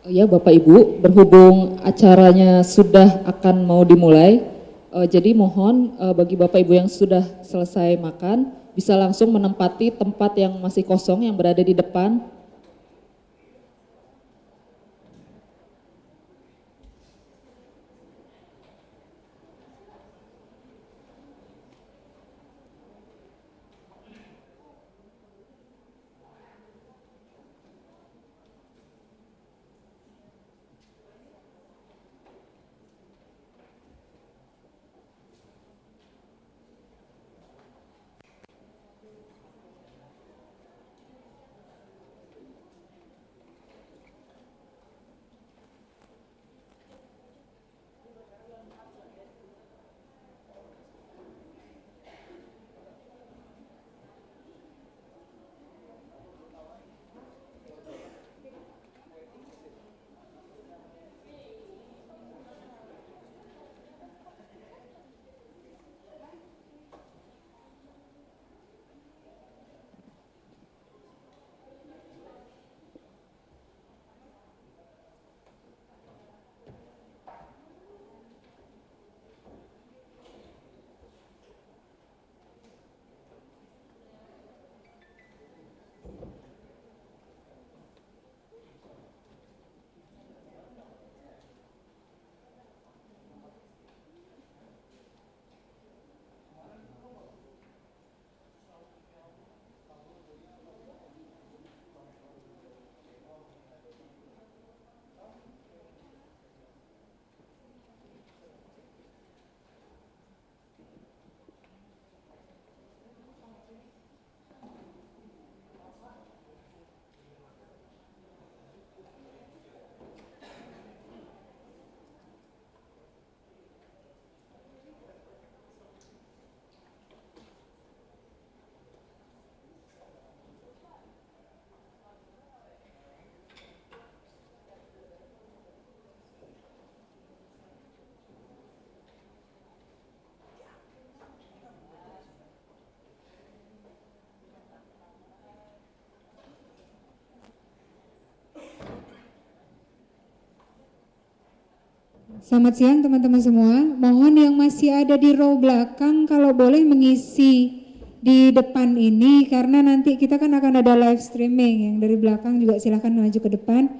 Ya Bapak Ibu, berhubung acaranya sudah akan mau dimulai, jadi mohon bagi Bapak Ibu yang sudah selesai makan, bisa langsung menempati tempat yang masih kosong yang berada di depan. Selamat siang teman-teman semua. Mohon yang masih ada di row belakang kalau boleh mengisi di depan ini karena nanti kita kan akan ada live streaming. Yang dari belakang juga silahkan maju ke depan.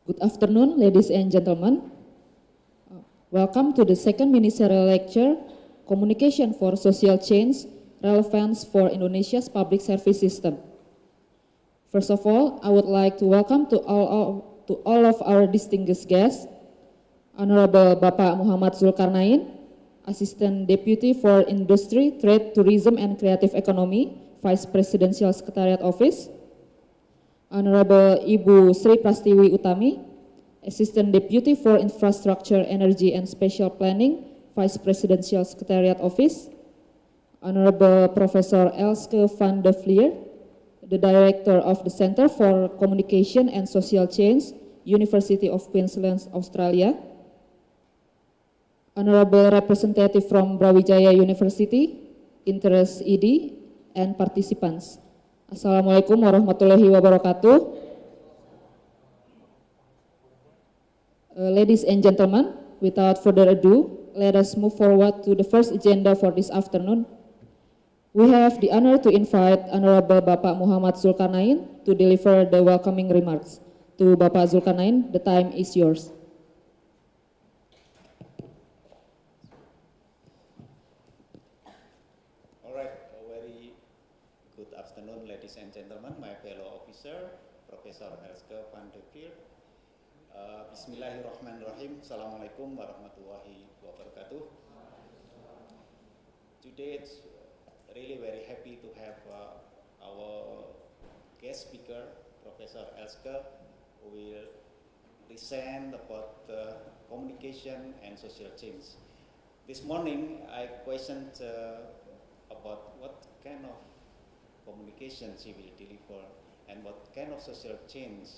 Good afternoon, ladies and gentlemen. Welcome to the second ministerial lecture, Communication for Social Change, Relevance for Indonesia's Public Service System. First of all, I would like to welcome to all of our distinguished guests, Honorable Bapak Muhammad Zulkarnain, Assistant Deputy for Industry, Trade, Tourism, and Creative Economy, Vice Presidential Secretariat Office, Honorable Ibu Sri Prastiwi Utami, Assistant Deputy for Infrastructure, Energy, and Spatial Planning, Vice Presidential Secretariat Office, Honorable Professor Elske van de Vlier, the Director of the Center for Communication and Social Change, University of Queensland, Australia, Honorable Representative from Brawijaya University, Interest ED, and participants. Assalamualaikum warahmatullahi wabarakatuh. Ladies and gentlemen, without further ado, let us move forward to the first agenda for this afternoon. We have the honor to invite Honorable Bapak Muhammad Zulkarnain to deliver the welcoming remarks. To Bapak Zulkarnain, the time is yours. All right, a very good afternoon, ladies and gentlemen, my fellow officer, Professor Elske van de Vlier. Bismillahirrahmanirrahim. Assalamualaikum warahmatullahi wabarakatuh. Today it's really very happy to have our guest speaker, Professor Elske, who will present about communication and social change. This morning I questioned about what kind of communication she will deliver and what kind of social change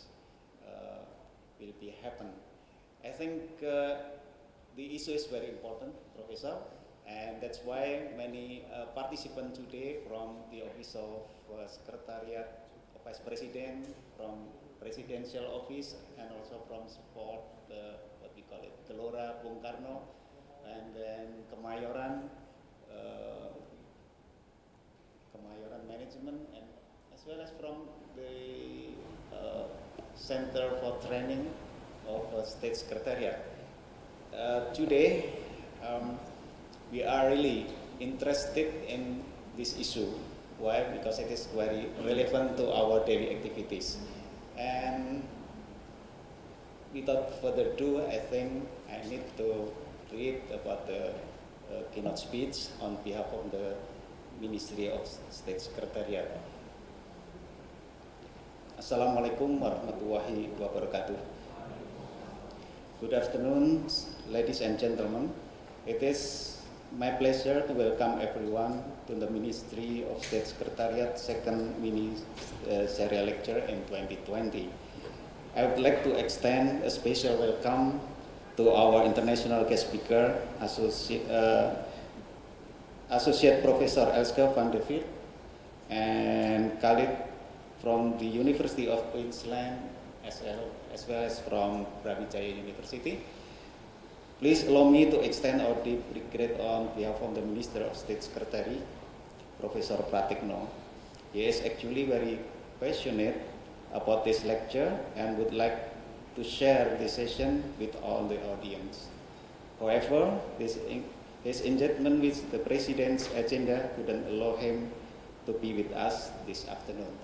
will be happen. I think the issue is very important, Professor, and that's why many participants today from the Office of Secretariat of Vice President, from Presidential Office, and also from support, what we call it, Gelora Bung Karno, and then Kemayoran, Kemayoran Management, and as well as from the Center for Training of State Secretariat. Today, we are really interested in this issue. Why? Because it is very relevant to our daily activities. And without further ado, I think I need to read about the keynote speech on behalf of the Ministry of State Secretariat. Assalamualaikum warahmatullahi wabarakatuh. Good afternoon, ladies and gentlemen. It is my pleasure to welcome everyone to the Ministry of State Secretariat second mini-serial lecture in 2020. I would like to extend a special welcome to our international guest speaker, Associate Professor Elske van de Vlier, and Khalid from the University of Queensland as well as from Brawijaya University. Please allow me to extend our deep regret on behalf of the Minister of State Secretary, Professor Pratikno. He is actually very passionate about this lecture and would like to share this session with all the audience. However, his engagement with the President's agenda couldn't allow him to be with us this afternoon.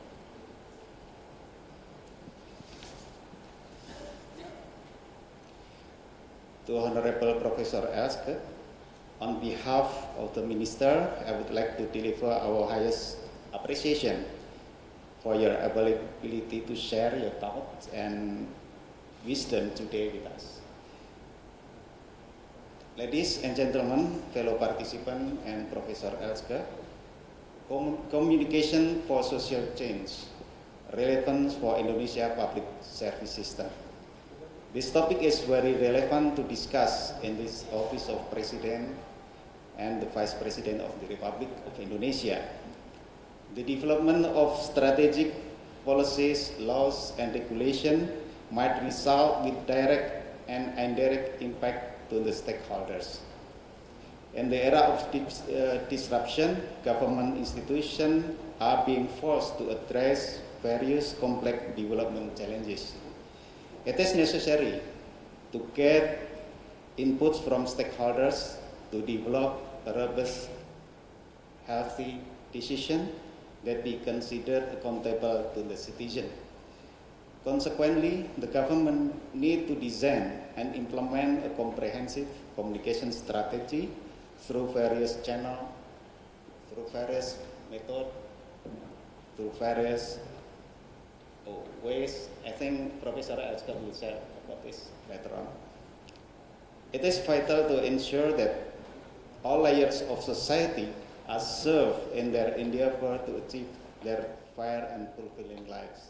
To Honorable Professor Elske, on behalf of the Minister, I would like to deliver our highest appreciation for your ability to share your thoughts and wisdom today with us. Ladies and gentlemen, fellow participants and Professor Elske, communication for social change, relevance for Indonesia public service system. This topic is very relevant to discuss in this Office of President and the Vice President of the Republic of Indonesia. The development of strategic policies, laws, and regulation might result with direct and indirect impact to the stakeholders. In the era of disruption, government institutions are being forced to address various complex development challenges. It is necessary to get inputs from stakeholders to develop a robust, healthy decision that be considered accountable to the citizen. Consequently, the government need to design and implement a comprehensive communication strategy through various channels, through various methods, through various ways. I think Professor Elsker will share about this later on. It is vital to ensure that all layers of society are served in their endeavor to achieve their fair and fulfilling lives.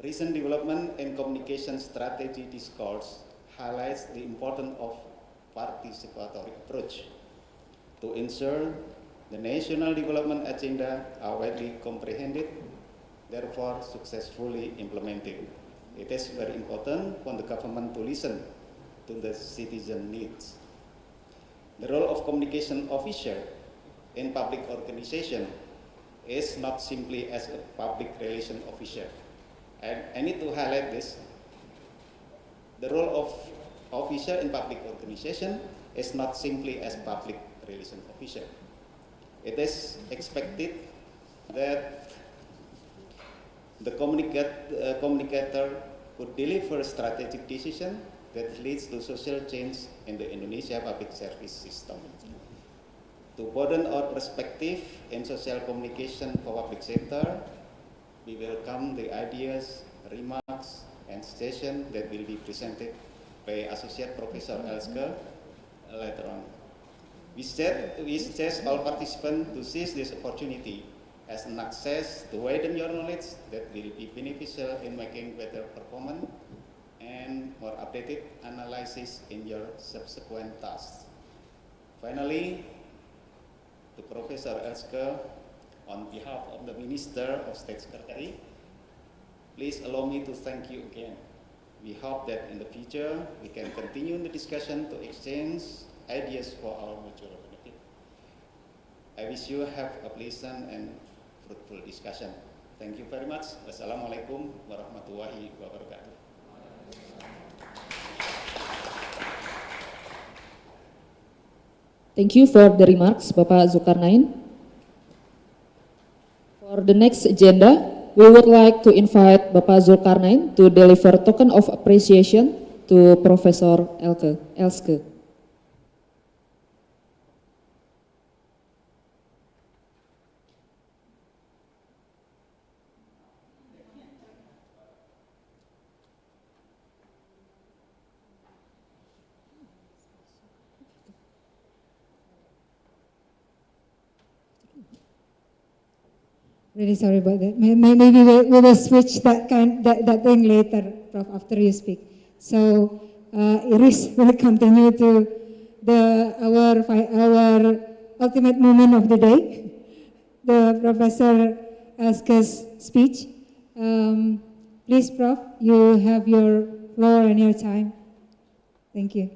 Recent development in communication strategy discourse highlights the importance of participatory approach to ensure the national development agenda are widely comprehended, therefore successfully implemented. It is very important for the government to listen to the citizen needs. The role of communication officer in public organization is not simply as a public relation officer. And I need to highlight this. The role of officer in public organization is not simply as public relation officer. It is expected that the communicator would deliver strategic decision that leads to social change in the Indonesia public service system. To broaden our perspective in social communication for public sector, we welcome the ideas, remarks, and suggestions that will be presented by Associate Professor Elsker later on. We suggest all participants to seize this opportunity as an access to widen your knowledge that will be beneficial in making better performance and more updated analysis in your subsequent tasks. Finally, to Professor Elsker, on behalf of the Minister of State Secretary, please allow me to thank you again. We hope that in the future we can continue the discussion to exchange ideas for our mutual benefit. I wish you have a pleasant and fruitful discussion. Thank you very much. Wassalamualaikum warahmatullahi wabarakatuh. Thank you for the remarks, Bapak Zulkarnain. For the next agenda, we would like to invite Bapak Zulkarnain to deliver token of appreciation to Professor Elske. Really sorry about that. Maybe we will switch that thing later, Prof, after you speak. So Iris will continue to our ultimate moment of the day, the Professor Elske's speech. Please, Prof, you have your floor and your time. Thank you.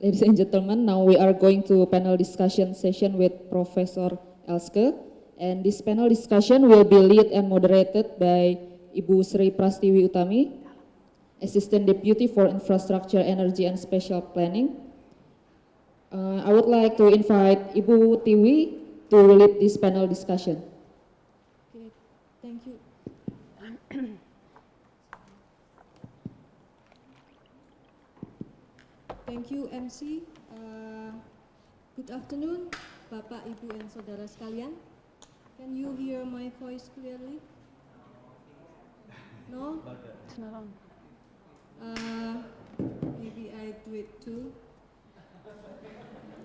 Ladies and gentlemen, now we are going to panel discussion session with Professor Elske, and this panel discussion will be led and moderated by Ibu Sri Prastiwi Utami, Assistant Deputy for Infrastructure, Energy, and Spatial Planning. I would like to invite Ibu Tiwi to lead this panel discussion. Okay, thank you. Thank you, MC. Good afternoon, Bapak, Ibu, and Saudara sekalian. Can you hear my voice clearly? No? It's not on. Maybe I do it too,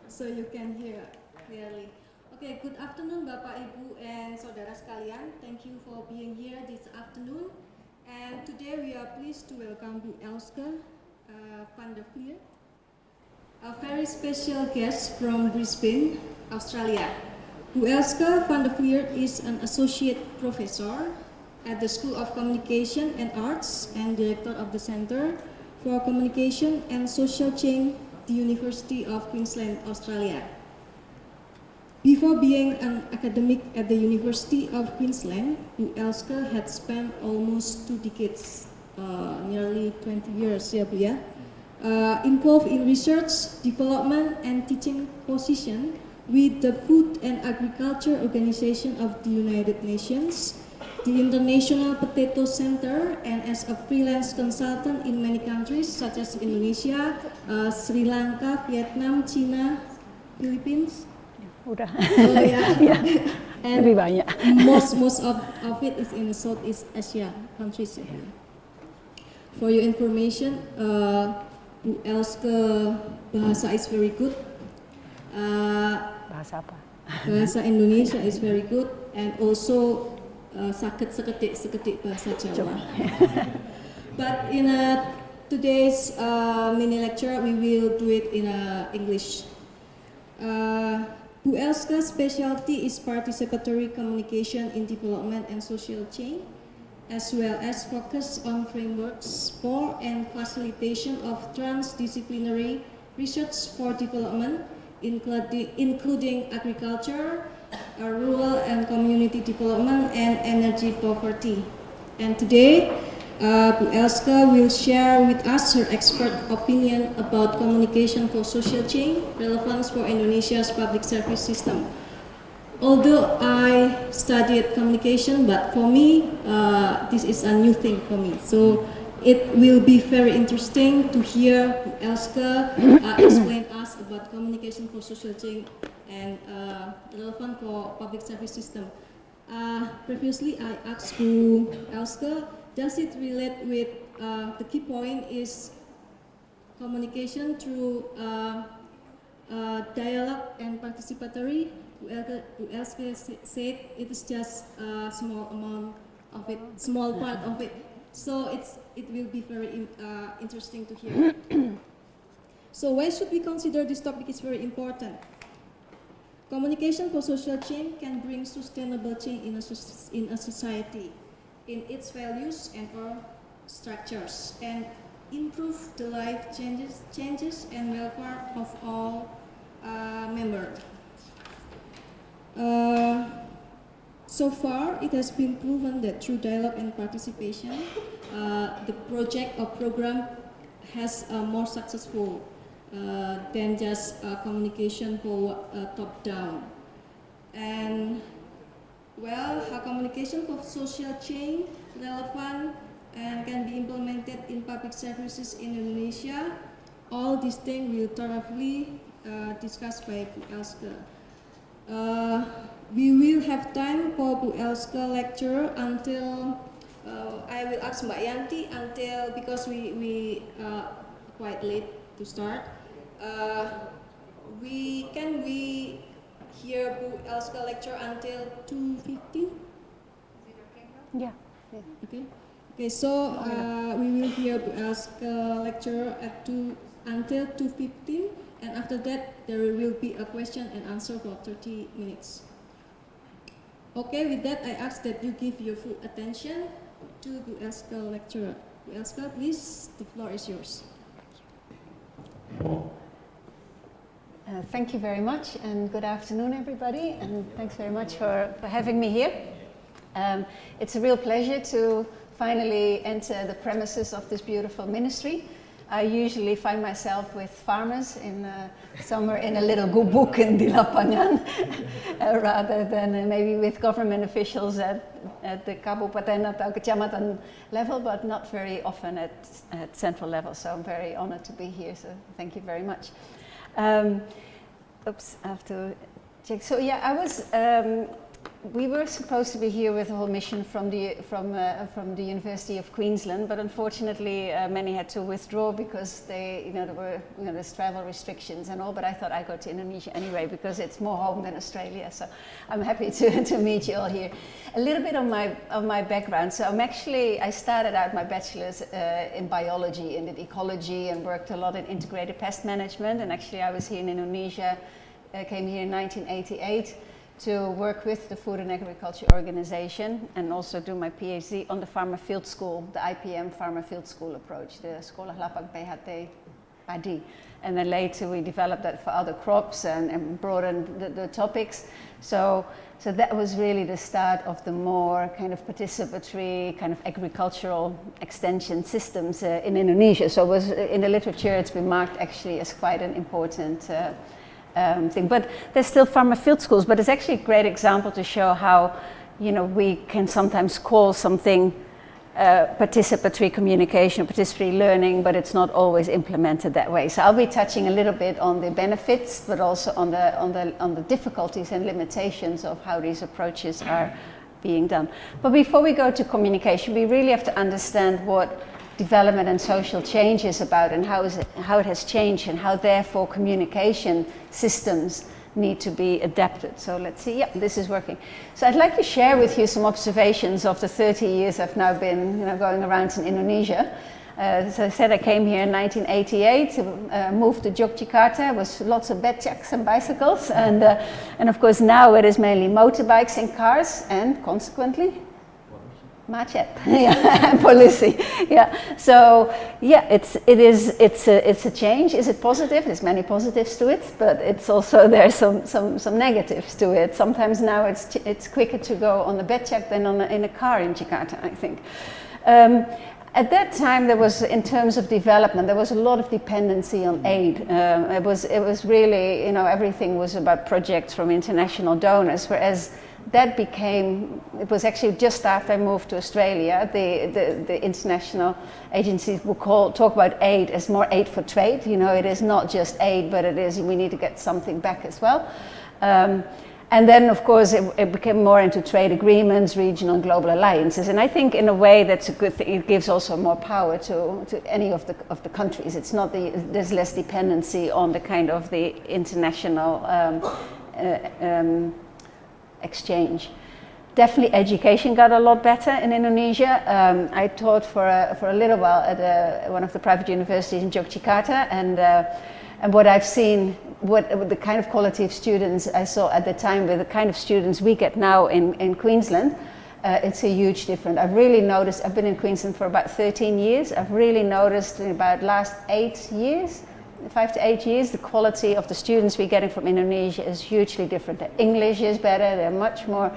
so you can hear clearly. Okay, good afternoon, Bapak, Ibu, and Saudara sekalian. Thank you for being here this afternoon. And today we are pleased to welcome Bu Elske van der Vlier, a very special guest from Brisbane, Australia. Bu Elske van der Vliert is an associate professor at the School of Communication and Arts and director of the Center for Communication and Social Change, the University of Queensland, Australia. Before being an academic at the University of Queensland, Bu Elske had spent almost 2 decades, nearly 20 years, ya Bu ya, involved in research, development, and teaching position with the Food and Agriculture Organization of the United Nations, the International Potato Center, and as a freelance consultant in many countries such as Indonesia, Sri Lanka, Vietnam, China, Philippines. Udah. Oh yeah. And Lebih banyak. most of it is in Southeast Asia countries. Yeah. For your information, Bu Elske bahasa is very good. Bahasa apa? Bahasa Indonesia is very good, and also sakit seketik bahasa Jawa. But in today's mini lecture, we will do it in English. Bu Elske's specialty is participatory communication in development and social change, as well as focus on frameworks for and facilitation of transdisciplinary research for development, including agriculture, rural and community development, and energy poverty. And today, Bu Elske will share with us her expert opinion about communication for social change, relevance for Indonesia's public service system. Although I studied communication, but for me, this is a new thing for me. So it will be very interesting to hear Bu Elske explain us about communication for social change and relevant for public service system. Previously, I asked Bu Elske, does it relate with the key point is communication through dialogue and participatory? Bu Elske said it is just a small amount of it, small part of it. So it will be very interesting to hear. So why should we consider this topic is very important? Communication for social change can bring sustainable change in a society, in its values and or structures, and improve the life changes and welfare of all members. So far, it has been proven that through dialogue and participation, the project or program has more successful than just communication for top-down. And well, how communication for social change relevant and can be implemented in public services in Indonesia. All these things will thoroughly discussed by Bu Elske. We will have time for Bu Elske lecture until I will ask Mbak Yanti until, because we quite late to start. We hear Bu Elske lecture until 2:15? Yeah. Okay. Okay, so we will hear Bu Elske lecture at until 2:15, and after that there will be a question and answer for 30 minutes. Okay, with that I ask that you give your full attention to Bu Elske lecture. Bu Elske, please, the floor is yours. Thank you very much, and good afternoon, everybody, and thanks very much for having me here. It's a real pleasure to finally enter the premises of this beautiful ministry. I usually find myself with farmers somewhere in a little gubuk in di lapangan, rather than maybe with government officials at the kabupaten atau kecamatan level, but not very often at central level. So I'm very honored to be here, so thank you very much. Oops, I have to check. So yeah, we were supposed to be here with a whole mission from the University of Queensland, but unfortunately many had to withdraw because there were there's travel restrictions and all. But I thought I'd go to Indonesia anyway because it's more home than Australia. So I'm happy to meet you all here. A little bit of my background. So I started out my bachelor's in biology and in ecology and worked a lot in integrated pest management. And actually I was here in Indonesia, came here in 1988. to work with the Food and Agriculture Organization and also do my PhD on the Farmer Field School, the IPM Farmer Field School approach, the Sekolah Lapak PHT Padi. And then later we developed that for other crops and broadened the topics. So that was really the start of the more kind of participatory, kind of agricultural extension systems in Indonesia. So it was, in the literature, it's been marked actually as quite an important thing. But there's still farmer field schools, but it's actually a great example to show how, you know, we can sometimes call something participatory communication, participatory learning, but it's not always implemented that way. So I'll be touching a little bit on the benefits, but also on the difficulties and limitations of how these approaches are being done. But before we go to communication, we really have to understand what development and social change is about and how it has changed and how therefore communication systems need to be adapted. So let's see, yeah, this is working. So I'd like to share with you some observations of the 30 years I've now been, you know, going around in Indonesia. So I said I came here in 1988, moved to Yogyakarta, was lots of becaks and bicycles, and of course now it is mainly motorbikes and cars, and consequently macet, yeah, policy, yeah. So yeah, it's a change. Is it positive? There's many positives to it, but it's also there's some negatives to it. Sometimes now it's quicker to go on the becak than in a car in Jakarta, I think. At that time, there was, in terms of development, there was a lot of dependency on aid. It was really, you know, everything was about projects from international donors, whereas that became, it was actually just after I moved to Australia, the international agencies would talk about aid as more aid for trade. You know, it is not just aid, but it is, we need to get something back as well. And then, of course, it became more into trade agreements, regional and global alliances. And I think in a way that's a good thing. It gives also more power to any of the countries. It's not there's less dependency on the kind of the international exchange. Definitely education got a lot better in Indonesia. I taught for a little while at one of the private universities in Yogyakarta, and what I've seen, what the kind of quality of students I saw at the time with the kind of students we get now in Queensland, it's a huge difference. I've really noticed, I've been in Queensland for about 13 years, I've really noticed in about last 8 years, 5 to 8 years, the quality of the students we're getting from Indonesia is hugely different. Their English is better, they're much more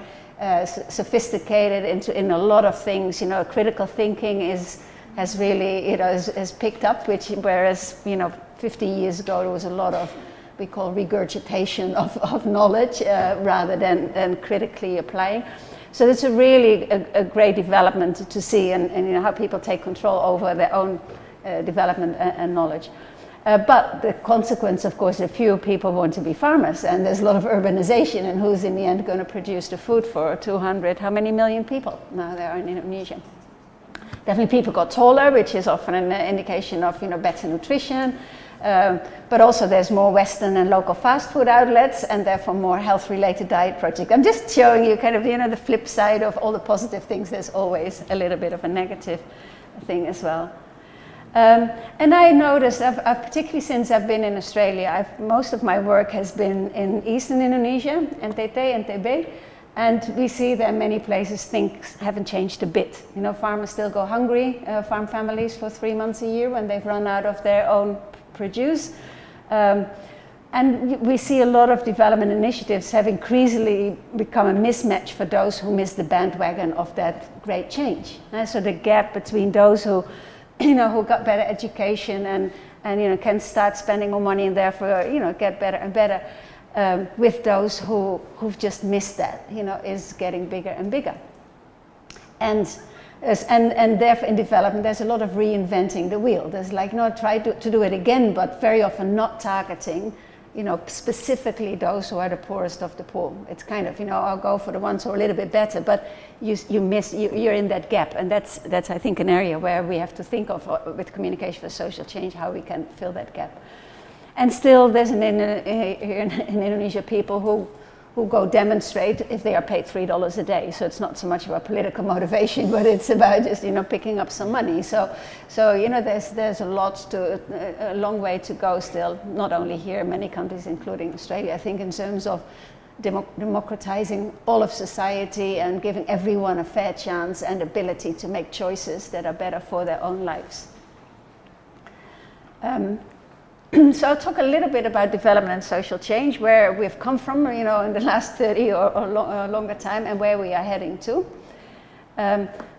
sophisticated in a lot of things. You know, critical thinking has really, you know, has picked up, whereas, you know, 50 years ago there was a lot of, we call regurgitation of knowledge rather than critically applying. So it's a really a great development to see, and you know, how people take control over their own development and knowledge. But the consequence, of course, that fewer people want to be farmers, and there's a lot of urbanization, and who's in the end going to produce the food for 200, how many million people now there are in Indonesia? Definitely people got taller, which is often an indication of, you know, better nutrition, but also there's more Western and local fast food outlets, and therefore more health-related diet projects. I'm just showing you kind of, you know, the flip side of all the positive things. There's always a little bit of a negative thing as well. And I noticed, I've particularly since I've been in Australia, most of my work has been in eastern Indonesia, NTT and NTB, and we see that in many places things haven't changed a bit. You know, farmers still go hungry, farm families, for 3 months a year when they've run out of their own produce. And we see a lot of development initiatives have increasingly become a mismatch for those who miss the bandwagon of that great change. So the gap between those who, you know, who got better education and you know, can start spending more money and therefore, you know, get better and better, with those who've just missed that, you know, is getting bigger and bigger. And therefore in development there's a lot of reinventing the wheel. There's like, no, try to do it again, but very often not targeting, you know, specifically those who are the poorest of the poor. It's kind of, you know, I'll go for the ones who are a little bit better, but you're in that gap, and that's I think an area where we have to think of with communication for social change, how we can fill that gap. And still there's in Indonesia people who go demonstrate if they are paid $3 a day. So it's not so much about political motivation, but it's about just, you know, picking up some money. So you know, there's a long way to go still, not only here, many countries, including Australia, I think, in terms of democratizing all of society and giving everyone a fair chance and ability to make choices that are better for their own lives. So I'll talk a little bit about development and social change, where we've come from, in the last 30 or longer time, and where we are heading to.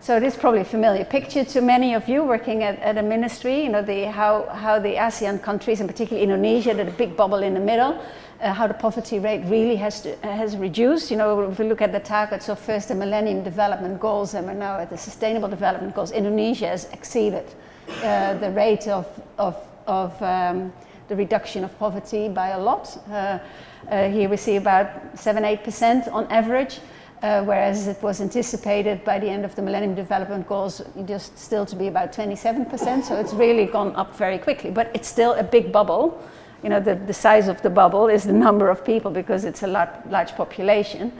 So this is probably a familiar picture to many of you working at a ministry, how the ASEAN countries, and particularly Indonesia, the big bubble in the middle, how the poverty rate really has reduced. If we look at the targets of first the Millennium Development Goals, and we're now at the Sustainable Development Goals, Indonesia has exceeded the rate of the reduction of poverty by a lot. Here we see about 7-8% on average, whereas it was anticipated by the end of the Millennium Development Goals just still to be about 27%, so it's really gone up very quickly. But it's still a big bubble. The size of the bubble is the number of people, because it's a large population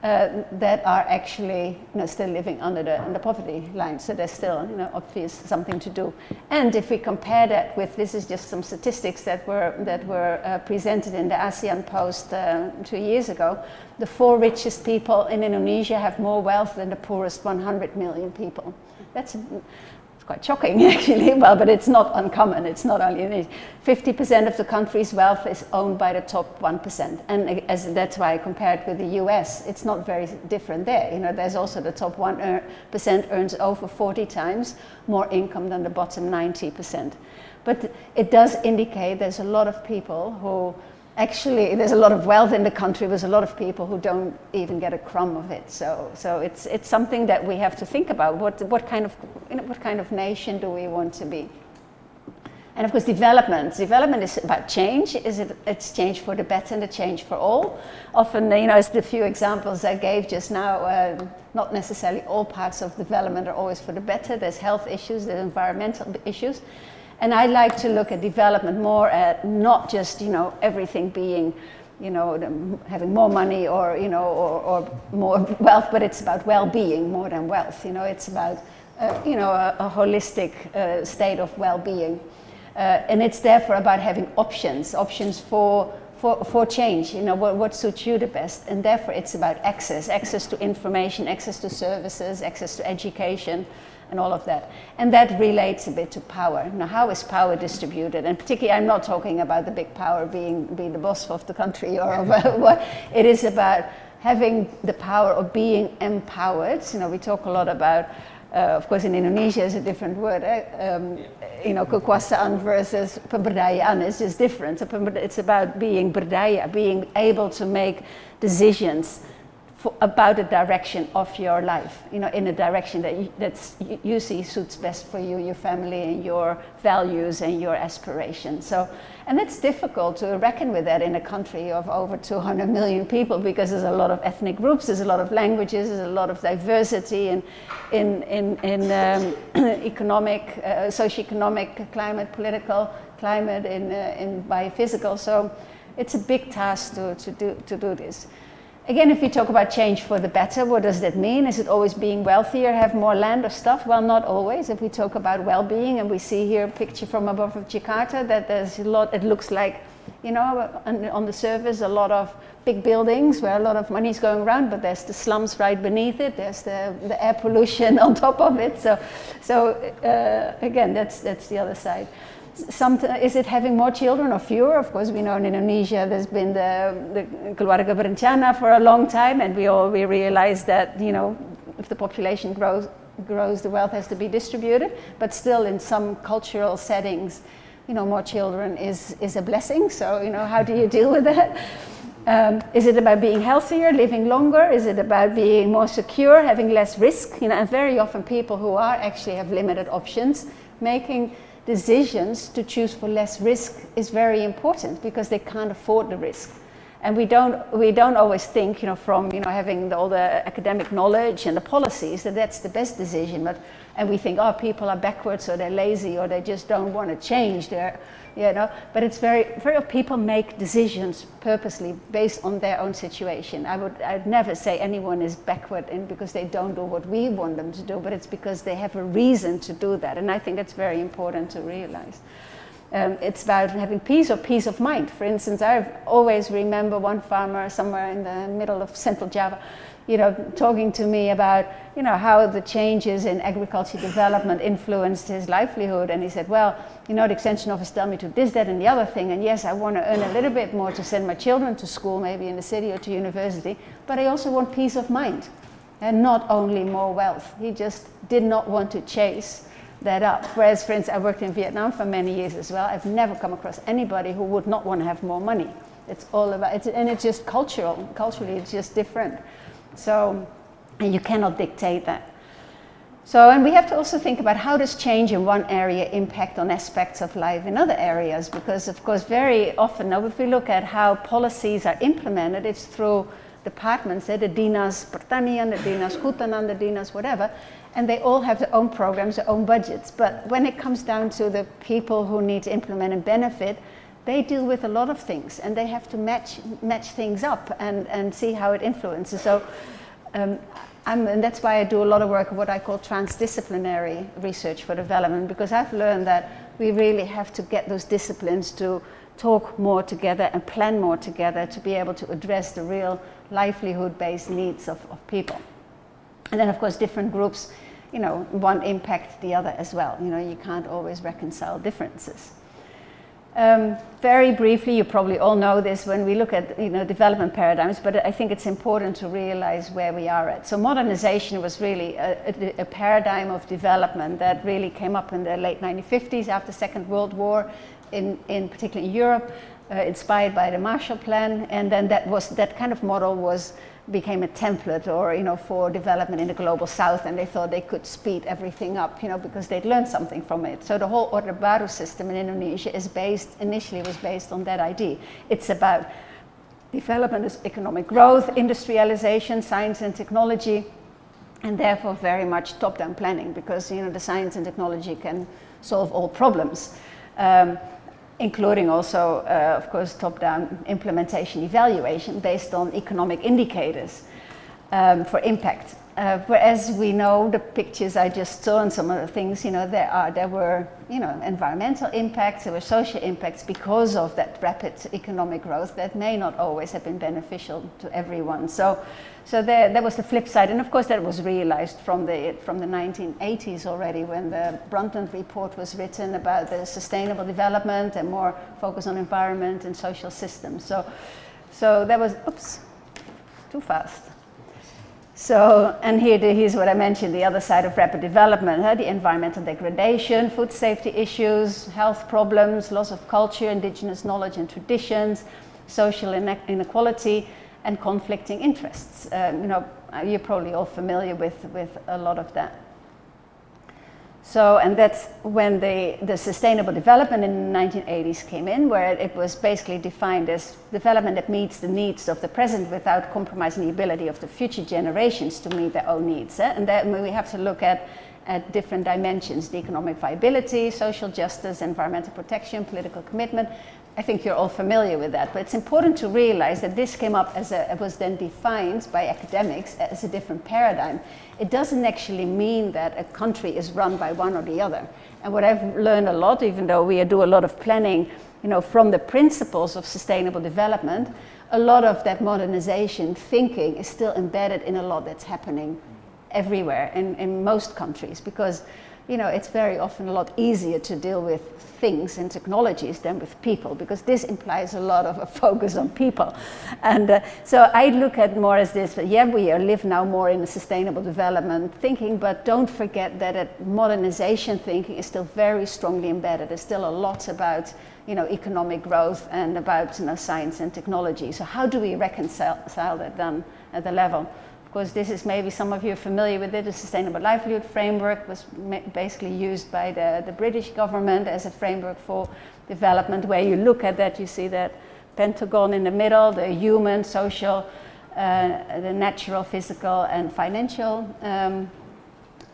that are actually still living under the poverty line. So there's still obvious something to do. And if we compare that with, this is just some statistics that were presented in the ASEAN Post 2 years ago. The 4 richest people in Indonesia have more wealth than the poorest 100 million people. That's quite shocking, actually. Well, but it's not uncommon. It's not only in 50% of the country's wealth is owned by the top 1%, and that's why I compared with the US. It's not very different there. There's also the top 1% earns over 40 times more income than the bottom 90%. But it does indicate there's a lot of people who actually, there's a lot of wealth in the country. There's a lot of people who don't even get a crumb of it. So it's something that we have to think about. What kind of nation do we want to be? And of course, development is about change. It's change for the better and the change for all. Often, as the few examples I gave just now, not necessarily all parts of development are always for the better. There's health issues, there's environmental issues. And I like to look at development more at not just, everything being, having more money or more wealth, but it's about well-being more than wealth. It's about, a holistic state of well-being. And it's therefore about having options for change, what suits you the best. And therefore it's about access to information, access to services, access to education, and all of that. And that relates a bit to power. Now, how is power distributed? And particularly, I'm not talking about the big power being the boss of the country or of what. It is about having the power of being empowered. We talk a lot about, of course, in Indonesia is a different word. Kekuasaan versus pemberdayaan is just different. So it's about being berdaya, being able to make decisions about the direction of your life, in a direction that you see suits best for you, your family, and your values and your aspirations. And it's difficult to reckon with that in a country of over 200 million people, because there's a lot of ethnic groups, there's a lot of languages, there's a lot of diversity in economic, socioeconomic climate, political climate, in biophysical. So it's a big task to do this. Again, if we talk about change for the better, what does that mean? Is it always being wealthier, have more land or stuff? Well, not always. If we talk about well-being, and we see here a picture from above of Jakarta, that there's a lot, it looks like, on the surface, a lot of big buildings where a lot of money is going around, but there's the slums right beneath it, there's the air pollution on top of it. So again, that's the other side. Is it having more children or fewer? Of course, we know in Indonesia there's been the keluarga berencana for a long time, and we realize that if the population grows, the wealth has to be distributed. But still, in some cultural settings, more children is a blessing. So how do you deal with that? Is it about being healthier, living longer? Is it about being more secure, having less risk? And very often people who actually have limited options, making decisions to choose for less risk is very important, because they can't afford the risk. And we don't always think, from having all the academic knowledge and the policies, that's the best decision. And we think, people are backwards, or they're lazy, or they just don't want to change their, But it's very people make decisions purposely based on their own situation. I'd never say anyone is backward because they don't do what we want them to do, but it's because they have a reason to do that. And I think that's very important to realize. It's about having peace or peace of mind. For instance, I always remember one farmer somewhere in the middle of Central Java, talking to me about, how the changes in agriculture development influenced his livelihood. And he said, well, the extension office tell me to this, that, and the other thing. And yes, I want to earn a little bit more to send my children to school, maybe in the city or to university, but I also want peace of mind and not only more wealth. He just did not want to chase that up. Whereas, for instance, I worked in Vietnam for many years as well. I've never come across anybody who would not want to have more money. It's all about, and it's just cultural. Culturally, it's just different. So, and you cannot dictate that. So, and we have to also think about how does change in one area impact on aspects of life in other areas, because of course very often, now if we look at how policies are implemented, it's through departments, the Dinas Pertanian, the Dinas Hutanan, the Dinas whatever, and they all have their own programs, their own budgets. But when it comes down to the people who need to implement and benefit, they deal with a lot of things, and they have to match things up and see how it influences. So, and that's why I do a lot of work, what I call transdisciplinary research for development, because I've learned that we really have to get those disciplines to talk more together and plan more together to be able to address the real livelihood-based needs of people. And then, of course, different groups, one impact the other as well. You can't always reconcile differences. Very briefly, you probably all know this when we look at development paradigms, but I think it's important to realize where we are at. So modernization was really a paradigm of development that really came up in the late 1950s after the Second World War, in particularly in Europe, inspired by the Marshall Plan, and then that kind of model became a template for development in the global south, and they thought they could speed everything up because they'd learned something from it. So the whole Orde Baru system in Indonesia initially was based on that idea. It's about development as economic growth, industrialization, science and technology, and therefore very much top-down planning, because the science and technology can solve all problems. Including also, of course, top-down implementation evaluation based on economic indicators for impact. Whereas we know the pictures I just saw and some of the things, there were, environmental impacts, there were social impacts because of that rapid economic growth that may not always have been beneficial to everyone. So there was the flip side, and of course that was realized from the 1980s already, when the Brundtland report was written about the sustainable development and more focus on environment and social systems. So that was, oops, too fast. So, and here's what I mentioned, the other side of rapid development, the environmental degradation, food safety issues, health problems, loss of culture, indigenous knowledge and traditions, social inequality, and conflicting interests. You're probably all familiar with a lot of that. So, and that's when the sustainable development in the 1980s came in, where it was basically defined as development that meets the needs of the present without compromising the ability of the future generations to meet their own needs. And then we have to look at different dimensions, the economic viability, social justice, environmental protection, political commitment. I think you're all familiar with that, but it's important to realize that this came up it was then defined by academics as a different paradigm. It doesn't actually mean that a country is run by one or the other. And what I've learned a lot, even though we do a lot of planning, from the principles of sustainable development, a lot of that modernization thinking is still embedded in a lot that's happening everywhere in most countries, because it's very often a lot easier to deal with things and technologies than with people, because this implies a lot of a focus on people. And so I look at more as this, we live now more in a sustainable development thinking, but don't forget that modernization thinking is still very strongly embedded. There's still a lot about economic growth and about science and technology. So how do we reconcile that then at the level? Of course, this is maybe some of you are familiar with it. The Sustainable Livelihood Framework was basically used by the British government as a framework for development, where you look at that, you see that pentagon in the middle, the human, social, the natural, physical, and financial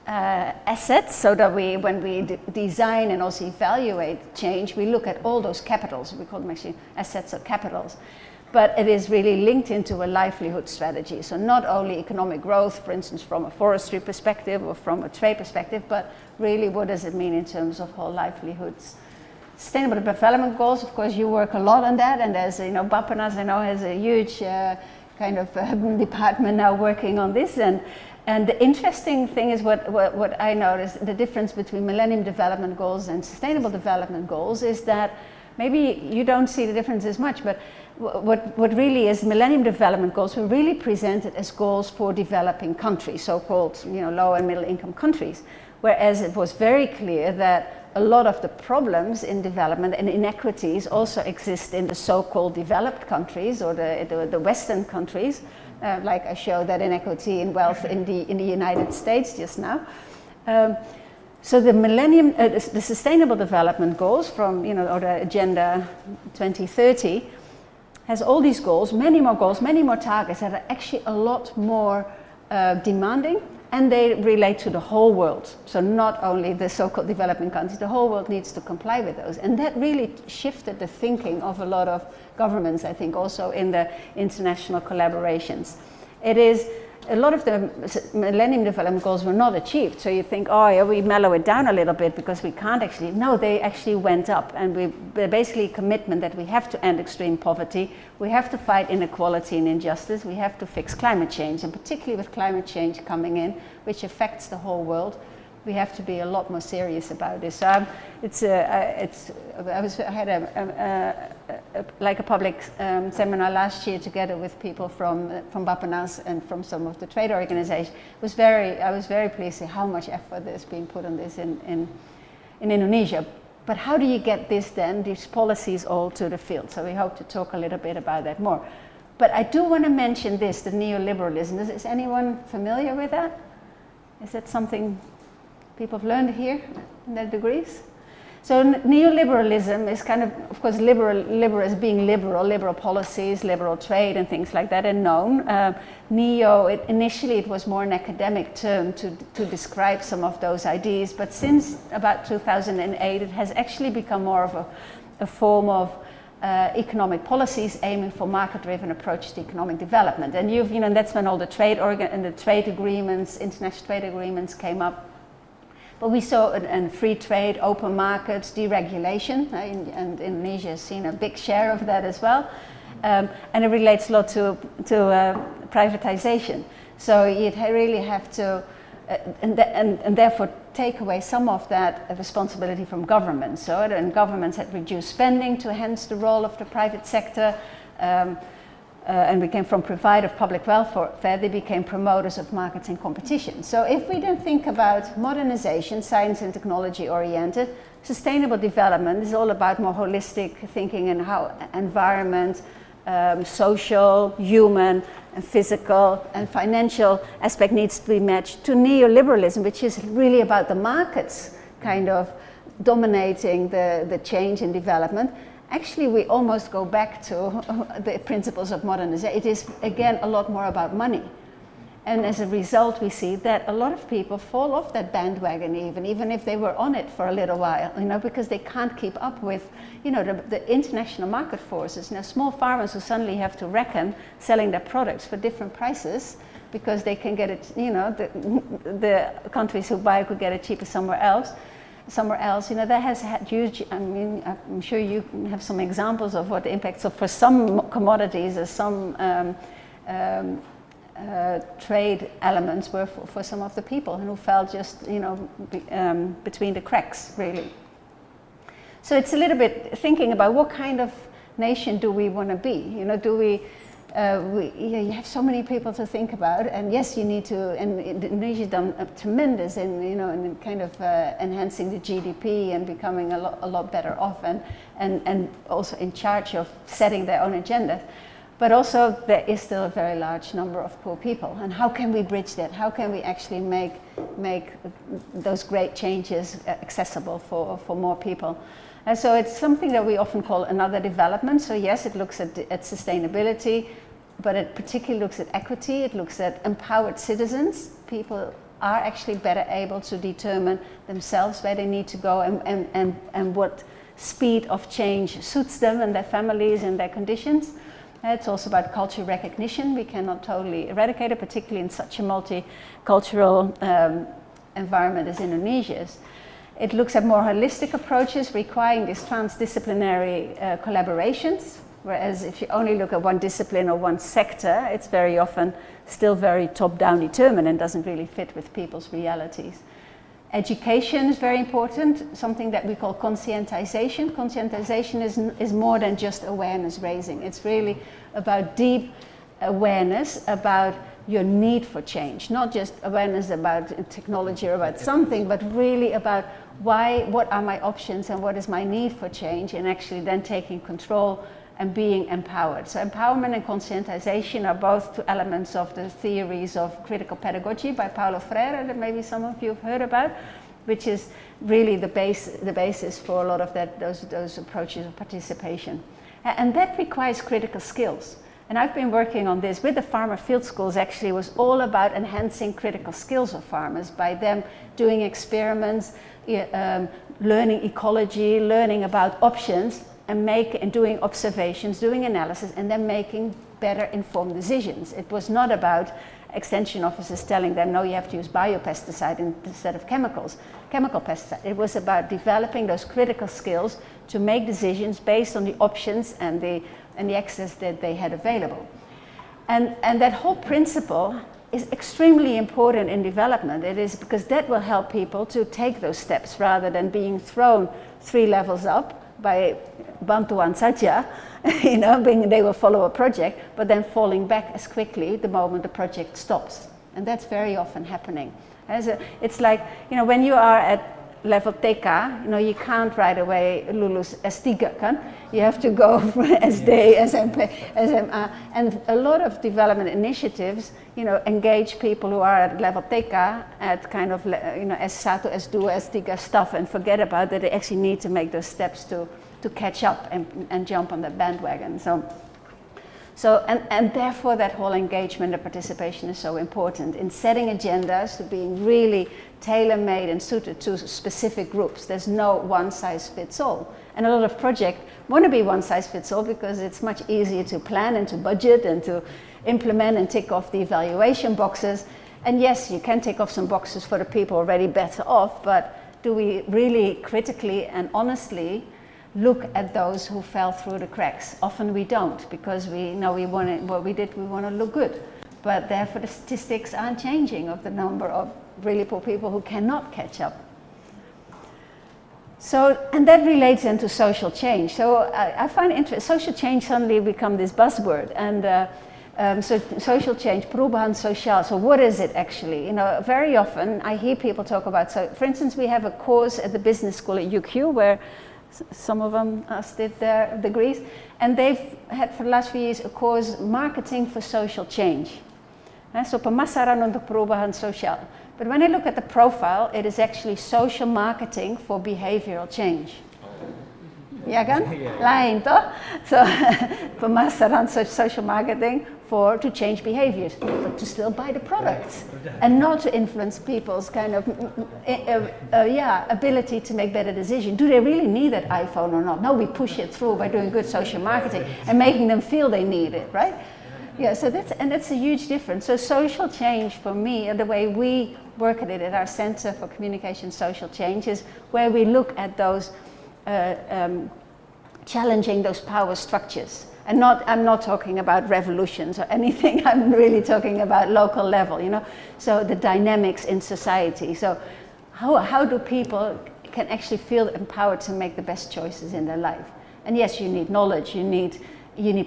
assets, so that when we design and also evaluate change, we look at all those capitals. We call them actually assets or capitals. But it is really linked into a livelihood strategy. So not only economic growth, for instance, from a forestry perspective or from a trade perspective, but really what does it mean in terms of whole livelihoods Sustainable Development Goals, of course, you work a lot on that, and there's, Bappenas, I know, has a huge kind of department now working on this, and the interesting thing is what I noticed, the difference between Millennium Development Goals and Sustainable Development Goals is that maybe you don't see the difference as much, but what really is Millennium Development Goals were really presented as goals for developing countries, so-called low and middle income countries, whereas it was very clear that a lot of the problems in development and inequities also exist in the so-called developed countries or the Western countries, like I showed that inequity in wealth in the United States just now. So the Millennium, the Sustainable Development Goals from or the Agenda 2030 has all these goals, many more targets that are actually a lot more demanding. And they relate to the whole world. So not only the so-called developing countries, the whole world needs to comply with those. And that really shifted the thinking of a lot of governments, I think, also in the international collaborations. It is, a lot of the Millennium Development Goals were not achieved. So you think, oh yeah, we mellow it down a little bit because we can't actually. No, they actually went up. And they're basically a commitment that we have to end extreme poverty. We have to fight inequality and injustice. We have to fix climate change. And particularly with climate change coming in, which affects the whole world, we have to be a lot more serious about this. So I had a public seminar last year together with people from Bappenas and from some of the trade organizations. I was very pleased to see how much effort is being put on this in Indonesia. But how do you get this then, these policies all to the field? So we hope to talk a little bit about that more. But I do want to mention this, the neoliberalism. Is anyone familiar with that? Is that something people have learned here in their degrees? So neoliberalism is kind of course, liberal as being liberal policies, liberal trade and things like that are known. Initially it was more an academic term to describe some of those ideas, but since about 2008 it has actually become more of a form of economic policies aiming for market-driven approach to economic development. And and that's when all the trade agreements, international trade agreements came up. But we saw free trade, open markets, deregulation, and Indonesia has seen a big share of that as well. And it relates a lot to privatization. So you'd really have to, and therefore take away some of that responsibility from governments. So and governments had reduced spending to enhance the role of the private sector. And became from provider of public welfare, they became promoters of markets and competition. So if we then think about modernization, science and technology oriented, sustainable development is all about more holistic thinking and how environment, social, human, and physical and financial aspect needs to be matched to neoliberalism, which is really about the markets kind of dominating the change and development. Actually, we almost go back to the principles of modernization. It is, again, a lot more about money. And as a result, we see that a lot of people fall off that bandwagon even if they were on it for a little while, because they can't keep up with, the international market forces. Now, small farmers who suddenly have to reckon selling their products for different prices because they can get it, the countries who buy could get it cheaper somewhere else, that has had huge, I'm sure you have some examples of what the impacts of for some commodities or some trade elements were for some of the people who fell just, between the cracks, really. So it's a little bit thinking about what kind of nation do we want to be? You have so many people to think about, and yes, you need to. And Indonesia's done tremendous in kind of enhancing the GDP and becoming a lot better off, and also in charge of setting their own agenda. But also, there is still a very large number of poor people, and how can we bridge that? How can we actually make those great changes accessible for more people? And so it's something that we often call another development. So yes, it looks at sustainability, but it particularly looks at equity. It looks at empowered citizens. People are actually better able to determine themselves where they need to go and what speed of change suits them and their families and their conditions. It's also about cultural recognition. We cannot totally eradicate it, particularly in such a multicultural environment as Indonesia's. It looks at more holistic approaches requiring these transdisciplinary collaborations, whereas if you only look at one discipline or one sector, it's very often still very top-down determined and doesn't really fit with people's realities. Education is very important, something that we call conscientization. Conscientization is more than just awareness raising. It's really about deep awareness about your need for change, not just awareness about technology or about something, but really about what are my options and what is my need for change, and actually then taking control and being empowered. So empowerment and conscientization are both two elements of the theories of critical pedagogy by Paulo Freire that maybe some of you have heard about, which is really the basis for a lot of those approaches of participation. And that requires critical skills. And I've been working on this with the farmer field schools. Actually, it was all about enhancing critical skills of farmers by them doing experiments, learning ecology, learning about options, and doing observations, doing analysis, and then making better informed decisions. It was not about extension officers telling them, no, you have to use biopesticide instead of chemical pesticide. It was about developing those critical skills to make decisions based on the options and the access that they had available. And that whole principle is extremely important in development. It is because that will help people to take those steps rather than being thrown 3 levels up by bantuan saja, they will follow a project, but then falling back as quickly the moment the project stops. And that's very often happening. It's like, when you are at level TK, you can't right away lulus S3 kan? You have to go for SD, SMP, SMA, and a lot of development initiatives, engage people who are at level TK at kind of, S1, S2, S3 stuff, and forget about that they actually need to make those steps to catch up and jump on the bandwagon. And therefore that whole engagement and participation is so important in setting agendas to being really tailor-made and suited to specific groups. There's no one-size-fits-all. And a lot of projects want to be one-size-fits-all because it's much easier to plan and to budget and to implement and tick off the evaluation boxes. And yes, you can tick off some boxes for the people already better off, but do we really critically and honestly look at those who fell through the cracks? Often we don't, because we know we want to look good. But therefore the statistics aren't changing of the number of really poor people who cannot catch up. So, and that relates into social change. So I find social change suddenly become this buzzword, and so social change, perubahan sosial. So what is it actually? Very often I hear people talk about, so for instance, we have a course at the business school at UQ where some of them did their degrees, and they've had for the last few years a course, Marketing for Social Change. So pemasaran untuk perubahan sosial. But when I look at the profile, it is actually social marketing for behavioral change. Ya kan? Lain toh. So pemasaran social marketing to change behaviors, but to still buy the products and not to influence people's kind of ability to make better decisions. Do they really need that iPhone or not? No, we push it through by doing good social marketing and making them feel they need it, right? Yeah, so that's a huge difference. So social change for me, the way we work at it at our Center for Communication Social Change, is where we look at those challenging those power structures. And I'm not talking about revolutions or anything, I'm really talking about local level, so the dynamics in society. So how do people can actually feel empowered to make the best choices in their life? And yes, you need knowledge, you need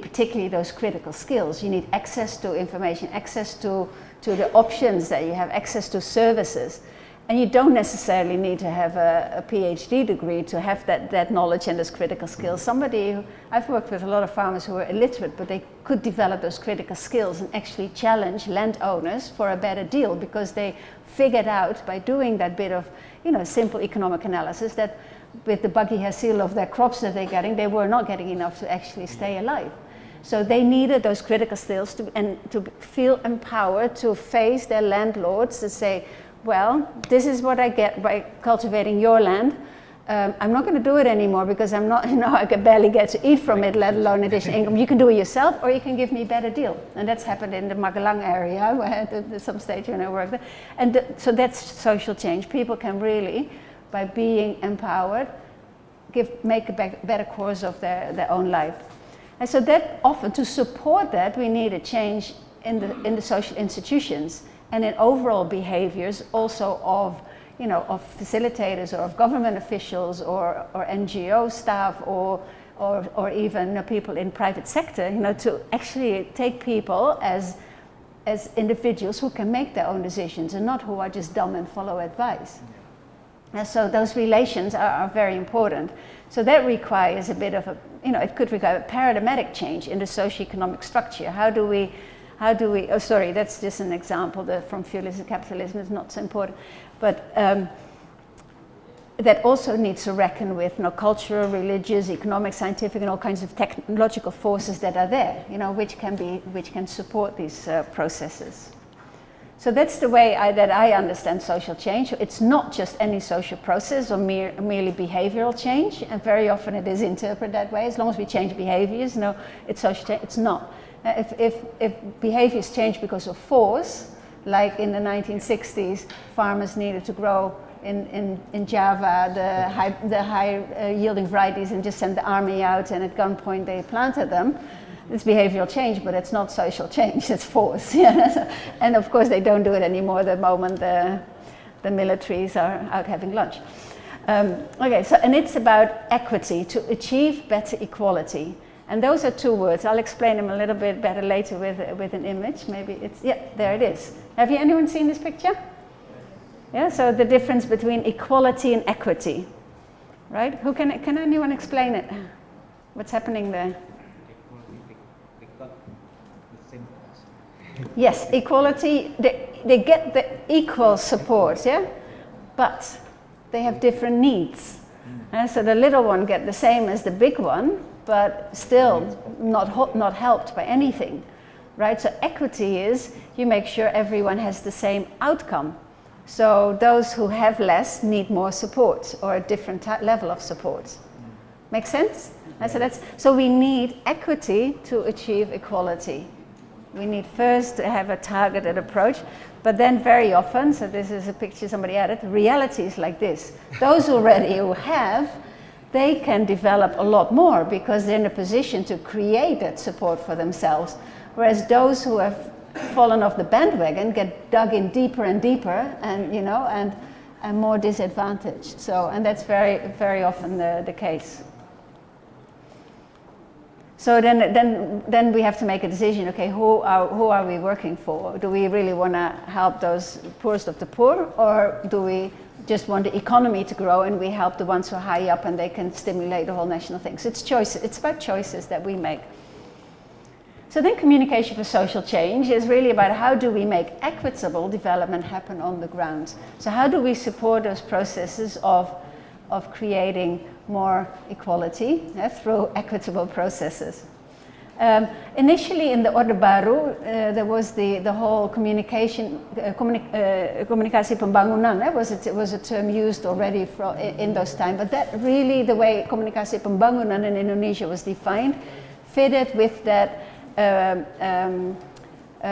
particularly those critical skills, you need access to information, access to the options that you have, access to services. And you don't necessarily need to have a PhD degree to have that knowledge and those critical skills. I've worked with a lot of farmers who are illiterate, but they could develop those critical skills and actually challenge landowners for a better deal, because they figured out by doing that bit of, simple economic analysis that with the buggy hasil of their crops that they're getting, they were not getting enough to actually stay alive. So they needed those critical skills to feel empowered to face their landlords to say, well, this is what I get by cultivating your land. I'm not going to do it anymore because I'm not, I can barely get to eat from it, let alone additional income. You can do it yourself, or you can give me a better deal. And that's happened in the Magelang area, where at some stage when I worked there. And so that's social change. People can really by being empowered, make a better course of their own life. And so that often, to support that, we need a change in the social institutions and in overall behaviors also of facilitators or of government officials or NGO staff or even people in private sector, to actually take people as individuals who can make their own decisions and not who are just dumb and follow advice. And so those relations are very important. So that requires a bit of it could require a paradigmatic change in the socioeconomic structure. How do we, oh sorry, that's just an example, from feudalism to capitalism is not so important. But that also needs to reckon with cultural, religious, economic, scientific, and all kinds of technological forces that are there, which can support these processes. So that's the way that I understand social change. It's not just any social process or merely behavioral change, and very often it is interpreted that way. As long as we change behaviors, it's social change. It's not. If behaviors change because of force, like in the 1960s, farmers needed to grow in Java the high yielding varieties and just send the army out, and at gunpoint they planted them. It's behavioral change, but it's not social change, it's force. And of course they don't do it anymore the moment the militaries are out having lunch. Okay, so, and it's about equity, to achieve better equality. And those are two words. I'll explain them a little bit better later with an image. Maybe it's, yeah, there it is. Have anyone seen this picture? Yeah, so the difference between equality and equity, right? Can anyone explain it? What's happening there? Yes, equality, they get the equal support, yeah? But they have different needs. So the little one get the same as the big one, but still not helped by anything, right? So equity is you make sure everyone has the same outcome. So those who have less need more support or a different level of support. Make sense? So we need equity to achieve equality. We need first to have a targeted approach, but then very often, so this is a picture somebody added, reality is like this. Those already who have, they can develop a lot more because they're in a position to create that support for themselves. Whereas those who have fallen off the bandwagon get dug in deeper and deeper and more disadvantaged. So, and that's very, very often the case. So then we have to make a decision, okay, who are we working for? Do we really want to help those poorest of the poor, or do we just want the economy to grow and we help the ones who are high up and they can stimulate the whole national thing? So it's choices, it's about choices that we make. So then communication for social change is really about how do we make equitable development happen on the ground. So how do we support those processes of creating more equality through equitable processes. Initially in the Orde Baru, there was the whole komunikasi pembangunan. Was a term used already in those times, but that really, the way komunikasi pembangunan in Indonesia was defined, fitted with that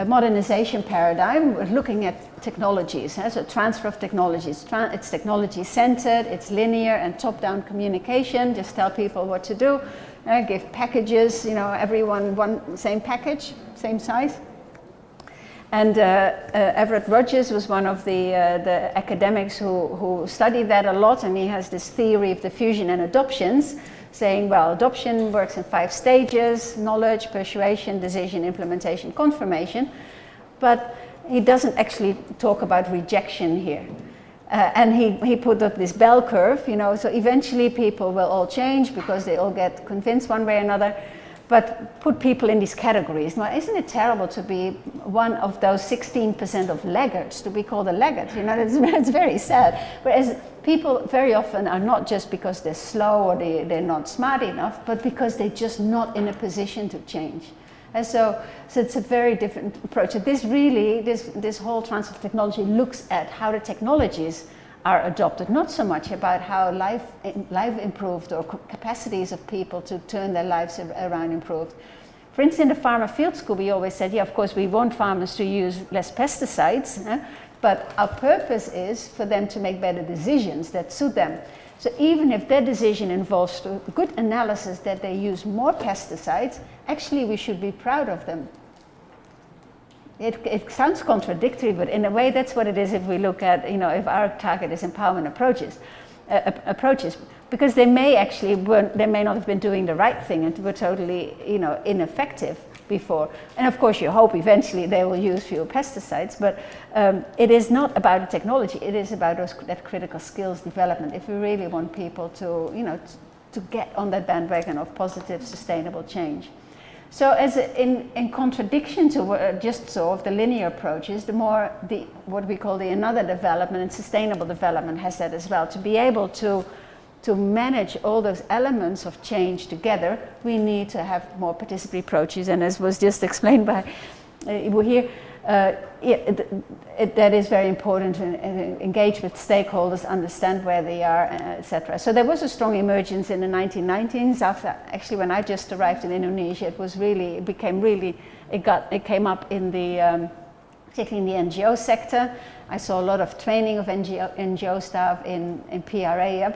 modernization paradigm, looking at technologies, so transfer of technologies. It's technology centered, it's linear and top-down communication, just tell people what to do, give packages, everyone one same package, same size. And Everett Rogers was one of the academics who studied that a lot, and he has this theory of diffusion and adoptions, saying, well, adoption works in 5 stages: knowledge, persuasion, decision, implementation, confirmation. But he doesn't actually talk about rejection here. And he put up this bell curve, so eventually people will all change because they all get convinced one way or another. But put people in these categories. Now, isn't it terrible to be one of those 16% of laggards, to be called a laggard? It's very sad. Whereas people very often are not just because they're slow or they're not smart enough, but because they're just not in a position to change. And so it's a very different approach. So this whole transfer of technology looks at how the technologies are adopted, not so much about how life improved or capacities of people to turn their lives around improved. For For instance, in the farmer field school, we always said, yeah, of course, we want farmers to use less pesticides, But our purpose is for them to make better decisions that suit them. So even if their decision involves a good analysis that they use more pesticides, actually we should be proud of them. It sounds contradictory, but in a way that's what it is if we look at, if our target is empowerment approaches, because they may not have been doing the right thing and were totally, ineffective before. And of course you hope eventually they will use fewer pesticides, but it is not about the technology, it is about that critical skills development if we really want people to, to get on that bandwagon of positive, sustainable change. So as in contradiction to just sort of the linear approaches, what we call the another development and sustainable development has that as well. To be able to manage all those elements of change together, we need to have more participatory approaches. And as was just explained by Ibu here, that is very important to engage with stakeholders, understand where they are, etc. So there was a strong emergence in the 1990s. After actually, when I just arrived in Indonesia, it came up in the particularly in the NGO sector. I saw a lot of training of NGO staff in PRA,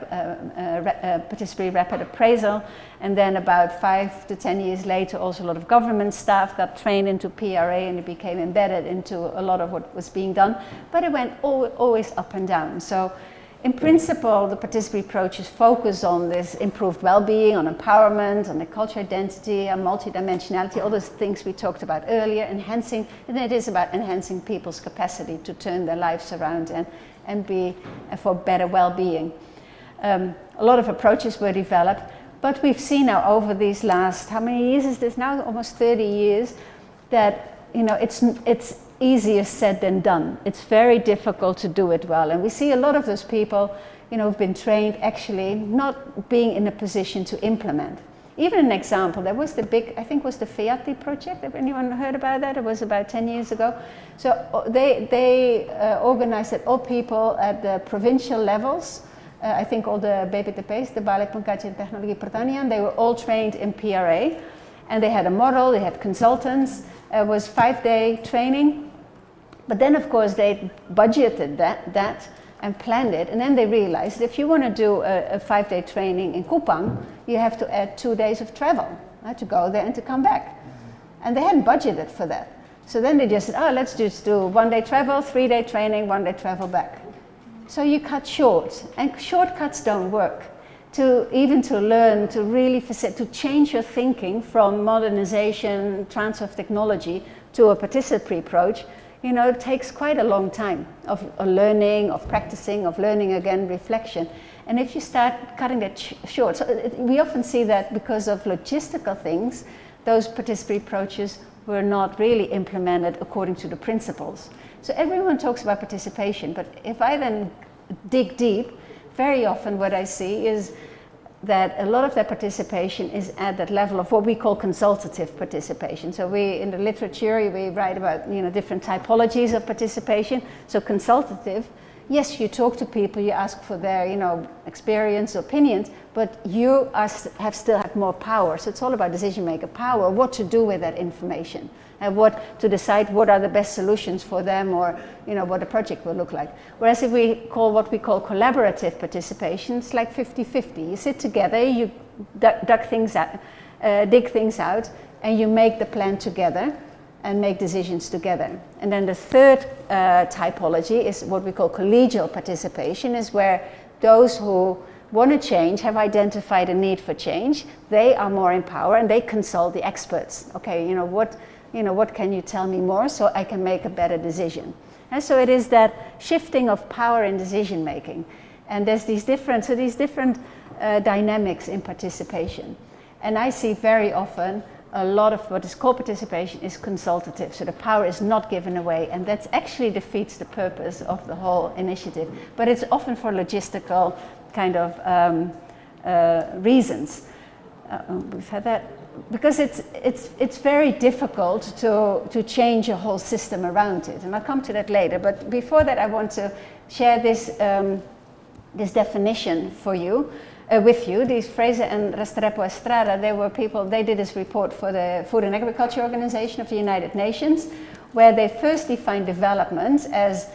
participatory rapid appraisal, and then about 5 to 10 years later also a lot of government staff got trained into PRA and it became embedded into a lot of what was being done, but it went always up and down. So in principle, the participatory approaches focus on this improved well-being, on empowerment, on the cultural identity, on multidimensionality, all those things we talked about earlier, and it is about enhancing people's capacity to turn their lives around and be for better well-being. A lot of approaches were developed, but we've seen now over these last, how many years is this now? Almost 30 years, that it's easier said than done. It's very difficult to do it well, and we see a lot of those people who've been trained actually not being in a position to implement. Even an example, there was the big, I think was the FEATI project. Have anyone heard about that? It was about 10 years ago. So they organized that all people at the provincial levels, I think all the BPTP's, the Balai Pengkajian Teknologi Pertanian, they were all trained in PRA, and they had a model, they had consultants. It was 5-day training, but then of course they budgeted that and planned it, and then they realized if you want to do a 5-day training in Kupang, you have to add 2 days of travel to go there and to come back, and they hadn't budgeted for that. So then they just said, let's just do 1-day travel, 3-day training, 1-day travel back. So you cut short, and shortcuts don't work. To learn, to really to change your thinking from modernization, transfer of technology to a participatory approach, it takes quite a long time of learning, of practicing, of learning again, reflection. And if you start cutting that short, so we often see that because of logistical things, those participatory approaches were not really implemented according to the principles. So everyone talks about participation, but if I then dig deep, very often what I see is that a lot of their participation is at that level of what we call consultative participation. So in the literature, we write about different typologies of participation. So consultative, yes, you talk to people, you ask for their experience, opinions, but you still have more power. So it's all about decision maker power, what to do with that information, and what to decide what are the best solutions for them, or what a project will look like. Whereas if we call what we call collaborative participation, it's like 50-50. You sit together, you dig things out, and you make the plan together and make decisions together. And then the third typology is what we call collegial participation, is where those who want to change, have identified a need for change, they are more in power and they consult the experts. Okay, what can you tell me more so I can make a better decision? And so it is that shifting of power in decision making. And there's these different dynamics in participation. And I see very often a lot of what is called participation is consultative. So the power is not given away, and that actually defeats the purpose of the whole initiative. But it's often for logistical kind of reasons. We've had that. Because it's very difficult to change a whole system around it, and I'll come to that later. But before that, I want to share this definition with you. These Fraser and Restrepo Estrada, they did this report for the Food and Agriculture Organization of the United Nations, where they first defined development as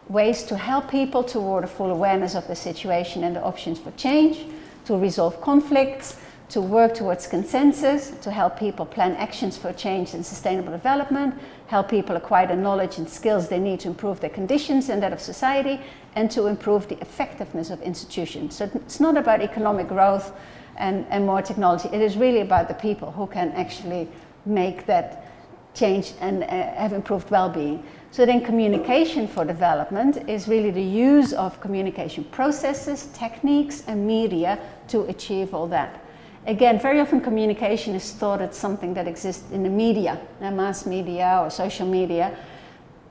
ways to help people toward a full awareness of the situation and the options for change, to resolve conflicts, to work towards consensus, to help people plan actions for change and sustainable development, help people acquire the knowledge and skills they need to improve their conditions and that of society, and to improve the effectiveness of institutions. So it's not about economic growth and more technology. It is really about the people who can actually make that change and have improved well-being. So then communication for development is really the use of communication processes, techniques, and media to achieve all that. Again, very often communication is thought as something that exists in the media, mass media or social media.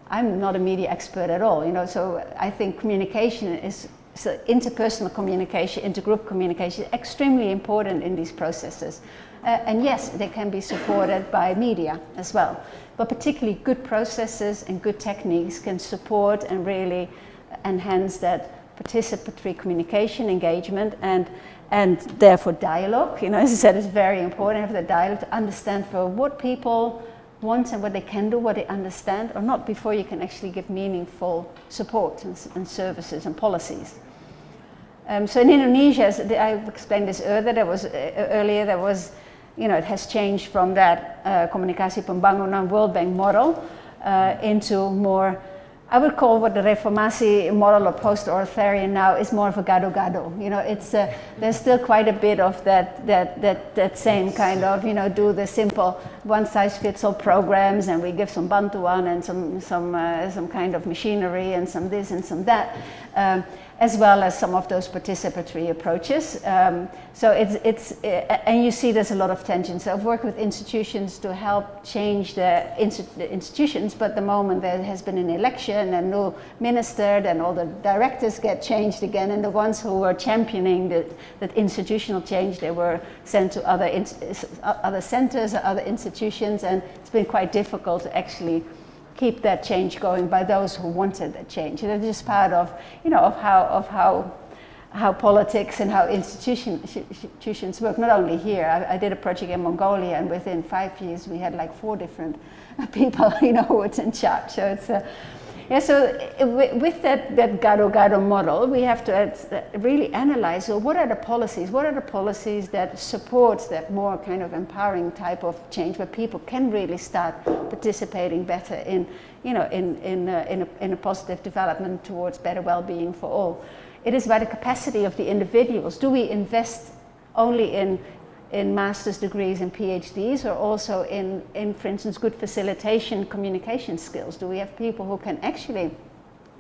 I'm not a media expert at all, so I think communication is, so interpersonal communication, intergroup communication is extremely important in these processes. And yes, they can be supported by media as well. But particularly good processes and good techniques can support and really enhance that participatory communication, engagement, and therefore dialogue. As I said, it's very important to have the dialogue to understand for what people want and what they can do, what they understand or not, before you can actually give meaningful support and services and policies. So in Indonesia, I explained this earlier, there was it has changed from that Komunikasi Pembangunan World Bank model into more, I would call what the Reformasi model or post-authoritarian now is more of a gado-gado. It's there's still quite a bit of that same kind of do the simple one-size-fits-all programs, and we give some bantuan and some kind of machinery and some this and some that. As well as some of those participatory approaches. So and you see there's a lot of tension. So I've worked with institutions to help change the institutions, but the moment there has been an election and no minister, then all the directors get changed again, and the ones who were championing that institutional change, they were sent to other centers or other institutions, and it's been quite difficult to actually keep that change going by those who wanted that change. And it's just part of, of how politics and how institutions work. Not only here, I did a project in Mongolia, and within 5 years we had like 4 different people, who were in charge. So it's with that gado-gado model, we have to really analyze, what are the policies that support that more kind of empowering type of change, where people can really start participating better in a positive development towards better well-being for all. It is about the capacity of the individuals. Do we invest only in master's degrees and PhDs, or also in, for instance, good facilitation communication skills? Do we have people who can actually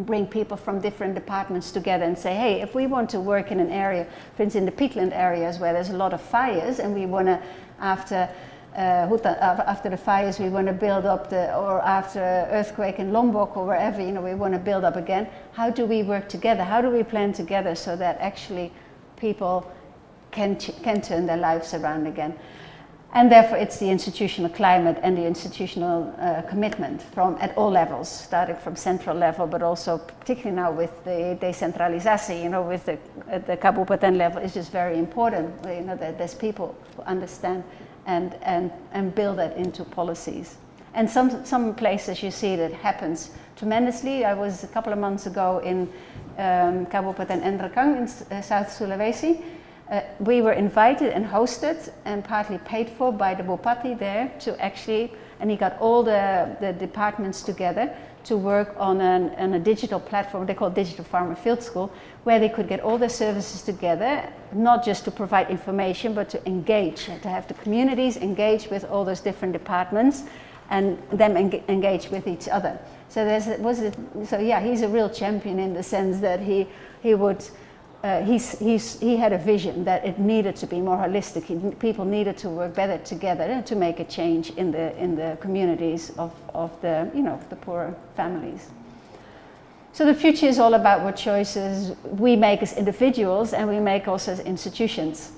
bring people from different departments together and say, hey, if we want to work in an area, for instance, in the peatland areas where there's a lot of fires, and we want to, after the fires, we want to build up or after earthquake in Lombok or wherever, we want to build up again. How do we work together? How do we plan together so that actually people can turn their lives around again? And therefore it's the institutional climate and the institutional commitment at all levels, starting from central level, but also particularly now with the decentralisation, with the Kabupaten level, is just very important. That there's people who understand and build that into policies. And some places you see that happens tremendously. I was a couple of months ago in Kabupaten Endrekang in South Sulawesi. We were invited and hosted and partly paid for by the Bupati there to actually, and he got all the departments together to work on a digital platform they call Digital Farmer Field School, where they could get all their services together, not just to provide information, but to engage, to have the communities engage with all those different departments and them engage with each other. So he's a real champion in the sense that he had a vision that it needed to be more holistic. People needed to work better together to make a change in the communities of the poor families. So the future is all about what choices we make as individuals and we make also as institutions.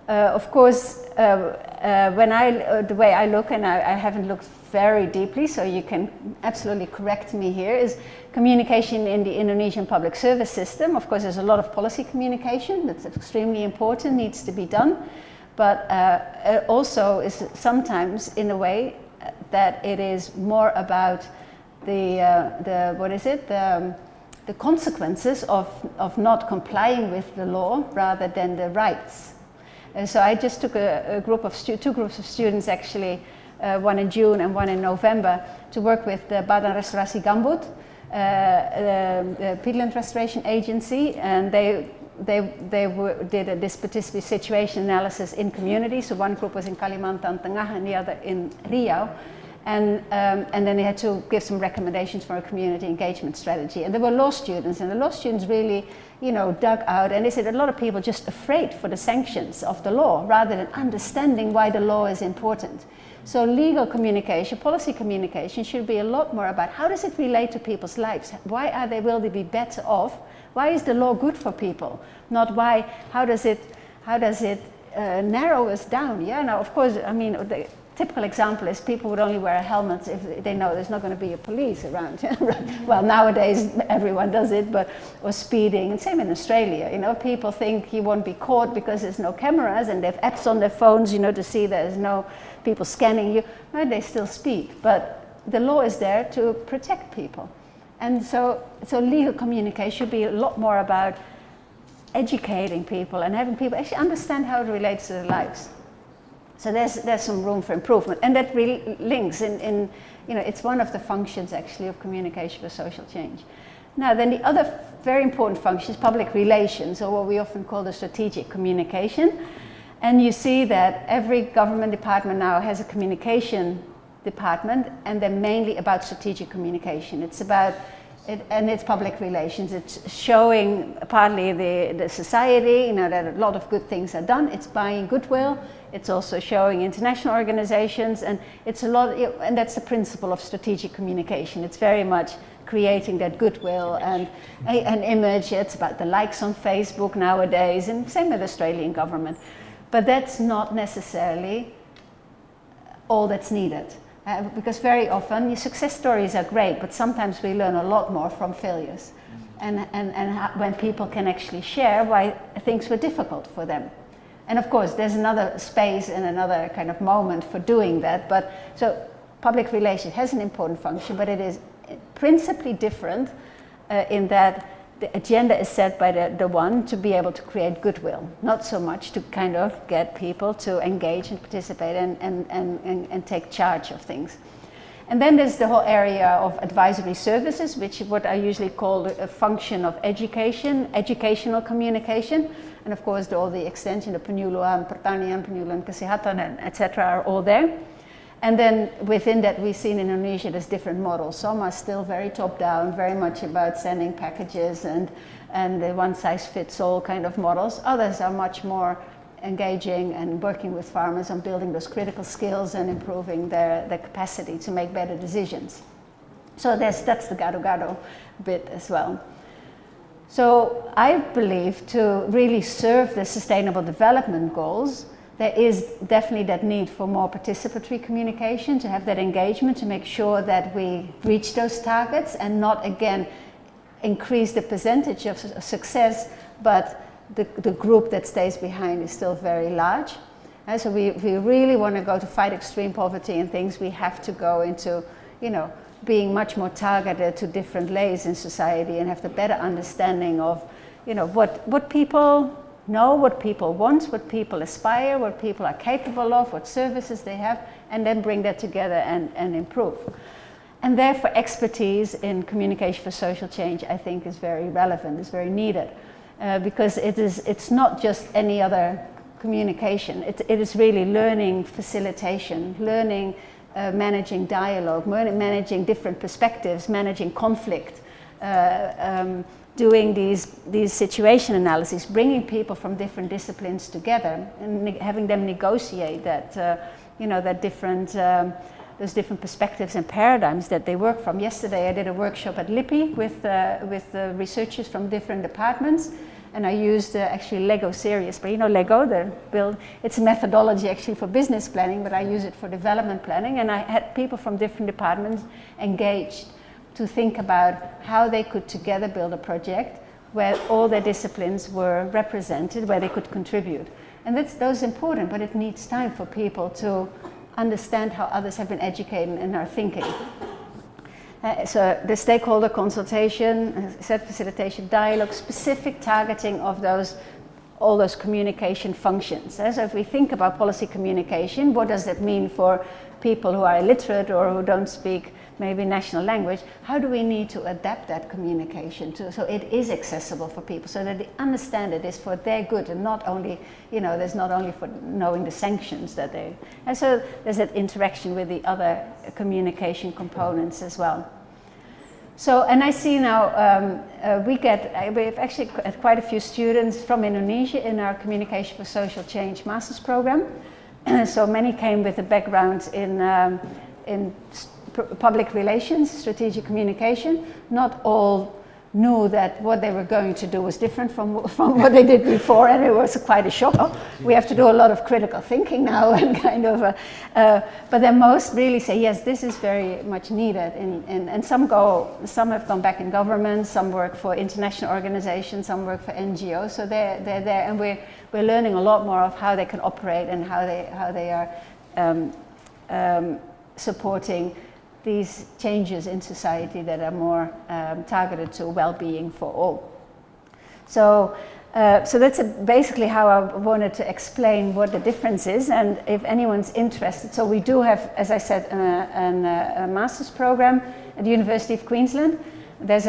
Of course, the way I look, and I haven't looked very deeply, so you can absolutely correct me here, is communication in the Indonesian public service system. Of course, there's a lot of policy communication that's extremely important, needs to be done, but also is sometimes in a way that it is more about the consequences of not complying with the law rather than the rights. And so I just took two groups of students actually, one in June and one in November, to work with the Badan Restorasi Gambut, the peatland restoration agency, and they did this participatory situation analysis in communities. So one group was in Kalimantan Tengah and the other in Riau. And then they had to give some recommendations for a community engagement strategy. And there were law students, and the law students really, dug out, and they said a lot of people just afraid for the sanctions of the law rather than understanding why the law is important. So legal communication, policy communication should be a lot more about how does it relate to people's lives? Why will they be better off? Why is the law good for people? Not how does it narrow us down? Yeah, now of course, I mean, the typical example is people would only wear a helmet if they know there's not going to be a police around. Well, nowadays everyone does it, or speeding, and same in Australia. People think you won't be caught because there's no cameras and they have apps on their phones, to see there's no people scanning you. No, they still speed, but the law is there to protect people. And so legal communication should be a lot more about educating people and having people actually understand how it relates to their lives. So there's some room for improvement, and that really links in it's one of the functions actually of communication for social change. Now then the other very important function is public relations, or what we often call the strategic communication. And you see that every government department now has a communication department, and they're mainly about strategic communication. It's about and it's public relations. It's showing partly the society, that a lot of good things are done. It's buying goodwill. It's also showing international organizations, and it's a lot. And that's the principle of strategic communication. It's very much creating that goodwill and an image. It's about the likes on Facebook nowadays, and same with the Australian government. But that's not necessarily all that's needed. Because very often your success stories are great, but sometimes we learn a lot more from failures, and when people can actually share why things were difficult for them. And of course, there's another space and another kind of moment for doing that. But so public relations has an important function, but it is principally different in that the agenda is set by the one to be able to create goodwill, not so much to kind of get people to engage and participate and take charge of things. And then there's the whole area of advisory services, which is what I usually call a function of education, educational communication. And of course, all the extension, the penyuluhan pertanian, penyuluhan kesehatan, etc. are all there. And then within that, we've seen in Indonesia there's different models. Some are still very top-down, very much about sending packages and the one-size-fits-all kind of models. Others are much more engaging and working with farmers on building those critical skills and improving their capacity to make better decisions. So that's the gado-gado bit as well. So I believe to really serve the Sustainable Development Goals, there is definitely that need for more participatory communication, to have that engagement, to make sure that we reach those targets and not, again, increase the percentage of success, but the group that stays behind is still very large. And so if we really want to go to fight extreme poverty and things, we have to go into, being much more targeted to different layers in society and have the better understanding of, what people know, what people want, what people aspire, what people are capable of, what services they have, and then bring that together and improve. And therefore, expertise in communication for social change, I think, is very relevant, is very needed, because it's not just any other communication. It is really learning facilitation, learning managing dialogue, managing different perspectives, managing conflict, doing these situation analyses, bringing people from different disciplines together and having them negotiate that, that different, those different perspectives and paradigms that they work from. Yesterday I did a workshop at LIPI with researchers from different departments, and I used actually Lego series, but Lego, it's a methodology actually for business planning, but I use it for development planning, and I had people from different departments engaged to think about how they could together build a project where all their disciplines were represented, where they could contribute. And those are important, but it needs time for people to understand how others have been educated and are thinking. So the stakeholder consultation, set facilitation, dialogue, specific targeting of all those communication functions. So if we think about policy communication, what does that mean for people who are illiterate or who don't speak maybe national language? How do we need to adapt that communication so it is accessible for people, so that they understand it is for their good and not only, there's not only for knowing the sanctions that they, and so there's that interaction with the other communication components as well. So, and I see now we've actually had quite a few students from Indonesia in our Communication for Social Change Master's Program. So many came with a background in public relations, strategic communication. Not all knew that what they were going to do was different from what they did before, and it was quite a shock. Oh, we have to do a lot of critical thinking now, and kind of. But then most really say yes, this is very much needed. And some have gone back in government, some work for international organizations, some work for NGOs. So they're there, and we're learning a lot more of how they can operate and how they are supporting these changes in society that are more targeted to well-being for all. So that's basically how I wanted to explain what the difference is, and if anyone's interested. So we do have, as I said, a master's program at the University of Queensland. This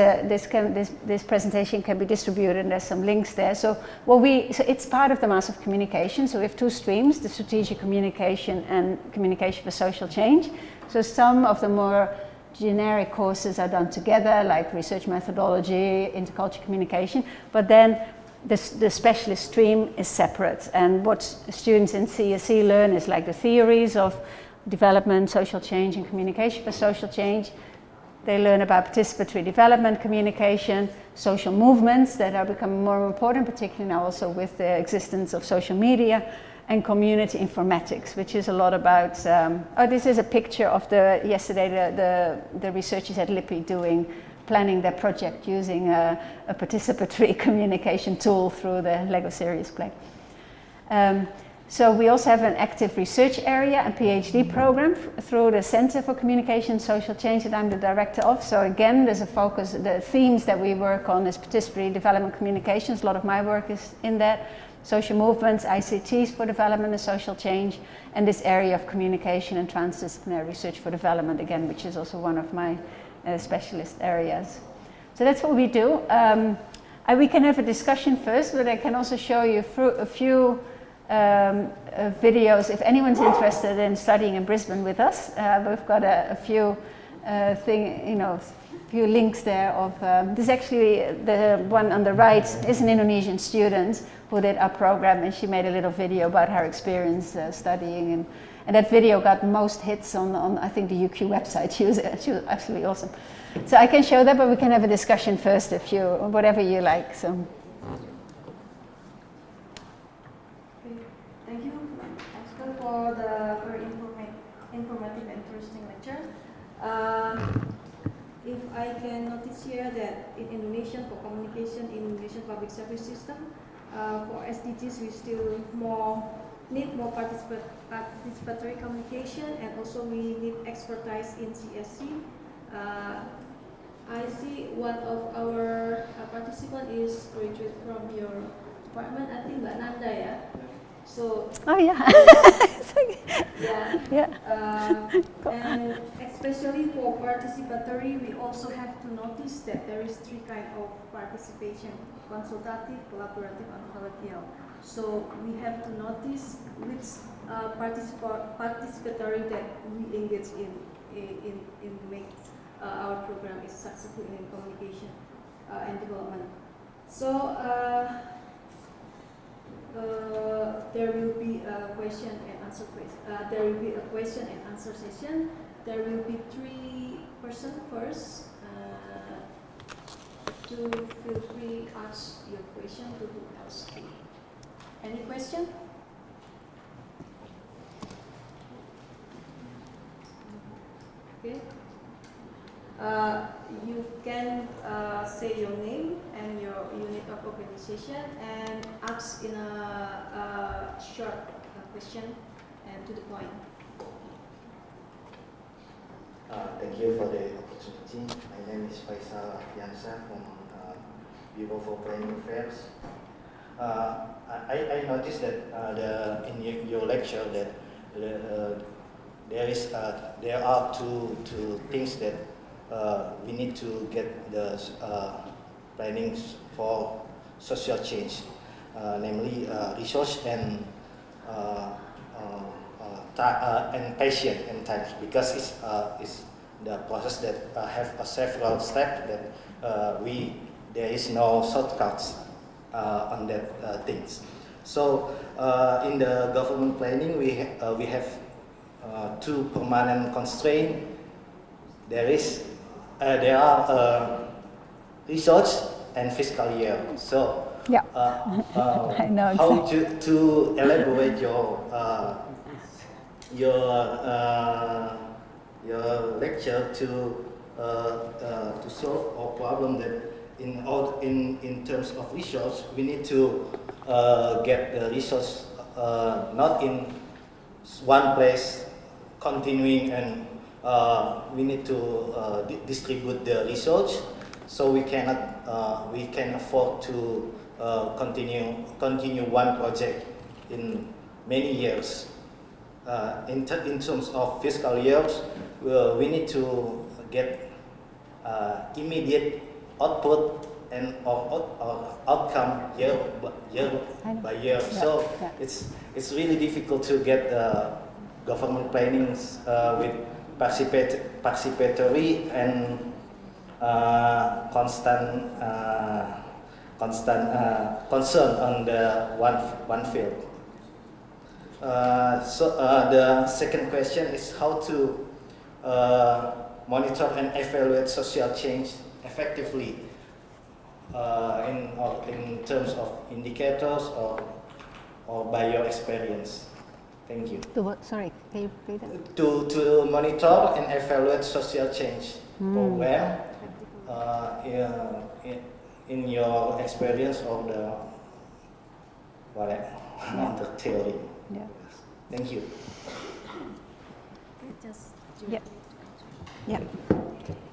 presentation can be distributed, and there's some links there. So it's part of the Master of Communication. So we have two streams: the strategic communication and communication for social change. So some of the more generic courses are done together, like research methodology, intercultural communication, but then the specialist stream is separate. And what students in CSE learn is like the theories of development, social change, and communication for social change. They learn about participatory development, communication, social movements that are becoming more important, particularly now also with the existence of social media, and community informatics, which is a lot about, this is a picture of yesterday the researchers at LIPI planning their project using a participatory communication tool through the Lego Serious Play. So we also have an active research area and PhD program through the Center for Communication and Social Change that I'm the director of. So again, there's a focus, the themes that we work on is participatory development communications. A lot of my work is in that. Social movements, ICTs for development and social change, and this area of communication and transdisciplinary research for development, again, which is also one of my specialist areas. So that's what we do. We can have a discussion first, but I can also show you a few videos if anyone's interested in studying in Brisbane with us. We've got a few few links there of this. Actually, the one on the right is an Indonesian student who did our program, and she made a little video about her experience studying, and that video got most hits on I think the UQ website. She was absolutely awesome. So I can show that, but we can have a discussion first whatever you like. So. Thank you, Oscar, for the very informative and interesting lecture. If I can notice here that in Indonesian, for communication in Indonesian public service system, for SDGs we still need more participatory communication, and also we need expertise in CSC. I see one of our participants is graduate from your department, I think Mbak Nanda, yeah? So, oh yeah. yeah. And especially for participatory, we also have to notice that there is three kinds of participation: consultative, collaborative, and collegial. So we have to notice which participatory that we engage in make our program is successful in communication and development. So. There will be a question and answer session. There will be 3 persons first. To feel free ask your question to who else. Any question? Okay. You can say your name and your unit of organization and ask in a short question and to the point. Thank you for the opportunity. My name is Faisal Afiansa from Bureau for Planning Affairs. I noticed that in your lecture that there are two things that we need to get the planning for social change, namely resource and patient and time, because it's the process that have several steps that there is no shortcuts on that things. So in the government planning we have two permanent constraints. There are resource and fiscal year. So Yeah. I know how to elaborate your lecture to solve our problem that in terms of resource we need to get the resource not in one place continuing, and we need to distribute the resource, so we can afford to continue one project in many years. In terms of fiscal years, we need to get immediate output and or outcome year by year. Yeah, So yeah. it's really difficult to get government plannings with participatory and constant concern on the one field. So the second question is how to monitor and evaluate social change effectively in terms of indicators or by your experience. Thank you. Sorry, can you repeat it? To monitor and evaluate social change program in your experience of the theory. Yeah. Thank you. Yeah. Yeah.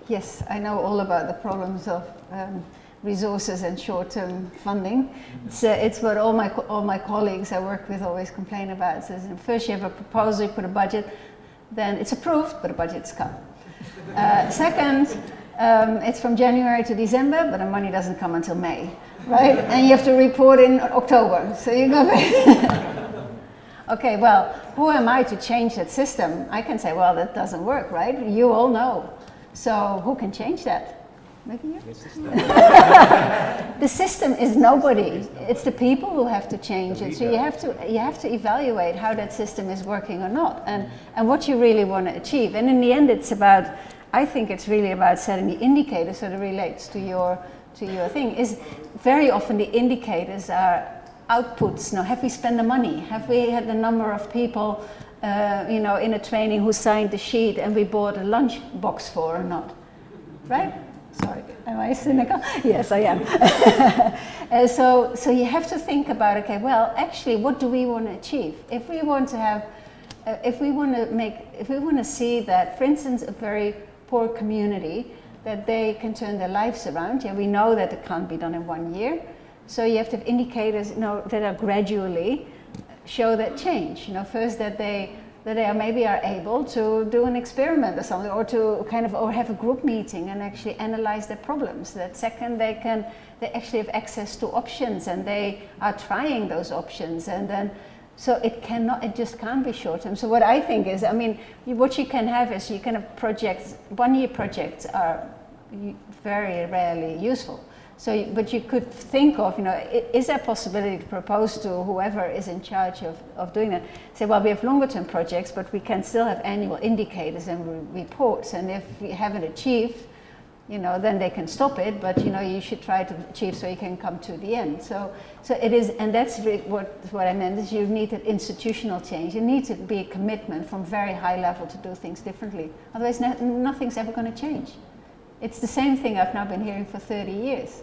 Yes, I know all about the problems of resources and short-term funding. It's what all my colleagues I work with always complain about. So first you have a proposal, you put a budget, then it's approved, but the budget's cut. Second, it's from January to December, but the money doesn't come until May, right? And you have to report in October, so you go back. Okay, well, who am I to change that system? I can say, well, that doesn't work, right? You all know. So who can change that? Maybe you? The system is nobody. It's the people who have to change it. So you have to evaluate how that system is working or not, and what you really want to achieve. And in the end, I think it's really about setting the indicators so that it relates to your thing. Is very often the indicators are outputs. Now, have we spent the money? Have we had the number of people, in a training who signed the sheet and we bought a lunch box for or not? Right? Sorry, am I cynical? Yes, I am. So you have to think about, okay, well, actually, what do we want to achieve? If we want to have, if we want to see that, for instance, a very poor community, that they can turn their lives around. Yeah, we know that it can't be done in 1 year. So you have to have indicators, that are gradually show that change. First that they are able to do an experiment or something, or to or have a group meeting and actually analyze their problems. That second, they actually have access to options and they are trying those options, and then so it just can't be short term. So what I think is, what you can have is you can have projects. 1 year projects are very rarely useful. So, but you could think of, is there a possibility to propose to whoever is in charge of doing that? Say, well, we have longer term projects, but we can still have annual indicators and reports. And if we haven't achieved, then they can stop it. But you should try to achieve so you can come to the end. So it is, and that's what I meant. Is you need an institutional change. You need to be a commitment from very high level to do things differently. Otherwise, nothing's ever going to change. It's the same thing I've now been hearing for 30 years.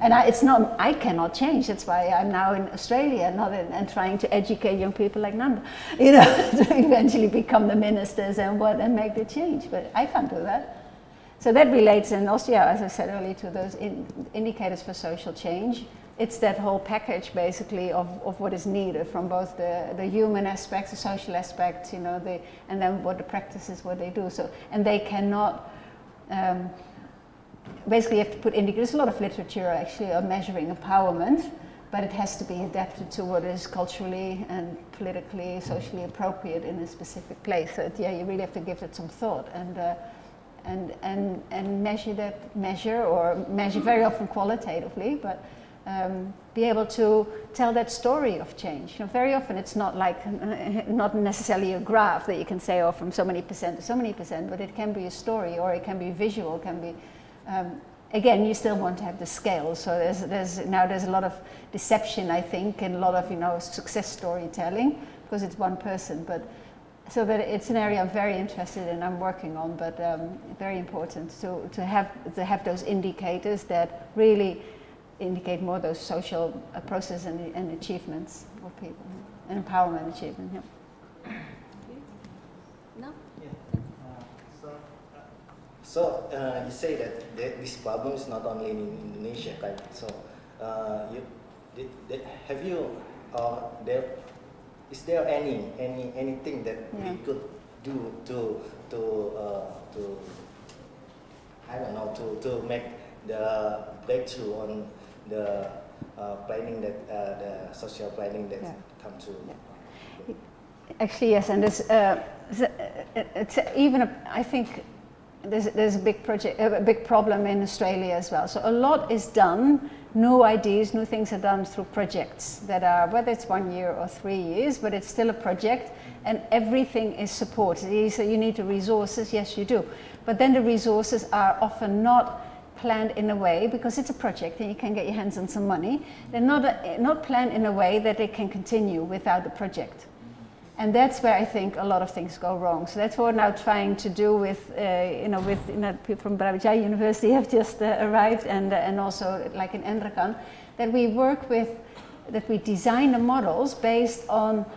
And I cannot change. That's why I'm now in Australia and trying to educate young people like Nanda, to eventually become the ministers and make the change. But I can't do that. So that relates, and also, yeah, as I said earlier, to those indicators for social change. It's that whole package, basically, of what is needed from both the human aspect, the social aspect, you know, and then what the practices, what they do. So, and they cannot, basically you have to put indicators. There's a lot of literature actually on measuring empowerment, but it has to be adapted to what is culturally and politically, socially appropriate in a specific place. So yeah, you really have to give it some thought and measure very often qualitatively, but be able to tell that story of change. You know, very often it's not like, not necessarily a graph that you can say, oh, from so many percent to so many percent, but it can be a story, or it can be visual, can be, again, you still want to have the scale. So there's a lot of deception, I think, and a lot of, you know, success storytelling, because it's one person, but so that it's an area I'm very interested in, I'm working on, but very important to have those indicators that really indicate more those social processes and achievements of people, and empowerment achievement. Yeah. No? So you say that this problem is not only in Indonesia, right? So have you is there anything that we could do to I don't know, to make the breakthrough on the planning that the social planning that come to? Actually, yes, and it's even I think there's a big problem in Australia as well. So a lot is done. New ideas, new things are done through projects that are, whether it's 1 year or 3 years, but it's still a project, and everything is supported. So you need the resources, yes you do, but then the resources are often not planned in a way, because it's a project and you can get your hands on some money, they're not planned in a way that they can continue without the project. And that's where I think a lot of things go wrong. So that's what we're now trying to do with people from Brawijaya University have just arrived, and also like in Endrakan, that we work with, that we design the models based on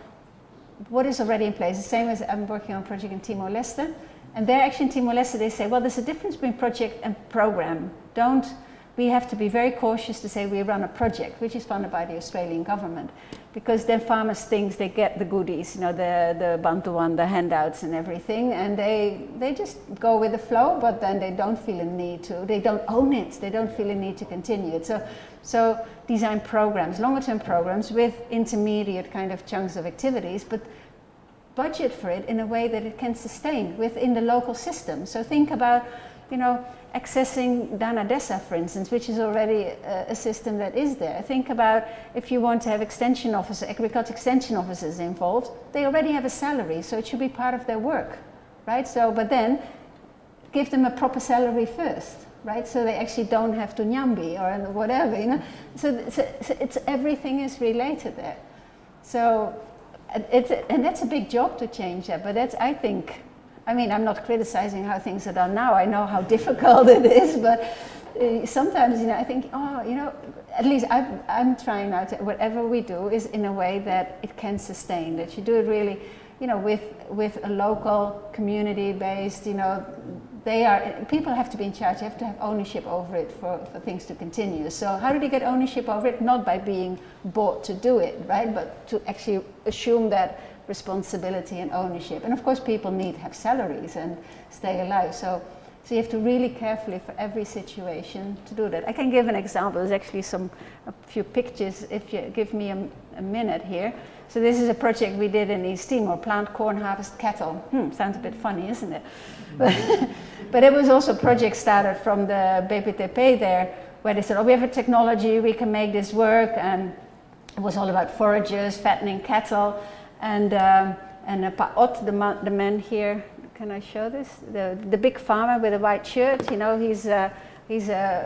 what is already in place. The same as I'm working on a project in Timor-Leste, and they're actually in Timor-Leste, they say, well, there's a difference between project and program. We have to be very cautious to say we run a project, which is funded by the Australian government, because then farmers think they get the goodies, you know, the bantuan, the handouts and everything, and they just go with the flow, but then they don't feel a need to, they don't own it, they don't feel a need to continue it. So design programs, longer term programs with intermediate kind of chunks of activities, but budget for it in a way that it can sustain within the local system. So think about, you know, accessing Dana Desa, for instance, which is already a system that is there. Think about if you want to have extension officers, agriculture extension officers involved, they already have a salary, so it should be part of their work, right? So, but then give them a proper salary first, right? So they actually don't have to nyambi or whatever, you know? So it's everything is related there. So, and that's a big job to change that, but that's, I think, I mean, I'm not criticizing how things are done now. I know how difficult it is, but sometimes, you know, I think, oh, you know, at least I'm trying now to, whatever we do is in a way that it can sustain, that you do it really, you know, with a local community-based, you know, people have to be in charge, you have to have ownership over it for things to continue. So how do they get ownership over it? Not by being bought to do it, right? But to actually assume that responsibility and ownership. And of course people need to have salaries and stay alive. So you have to really carefully for every situation to do that. I can give an example. There's actually a few pictures if you give me a minute here. So this is a project we did in East Timor, plant corn, harvest cattle. Sounds a bit funny, isn't it? But it was also a project started from the BPTP there, where they said, oh, we have a technology, we can make this work, and it was all about foragers, fattening cattle, and Paot, the man here, can I show this? The big farmer with a white shirt, you know, he's a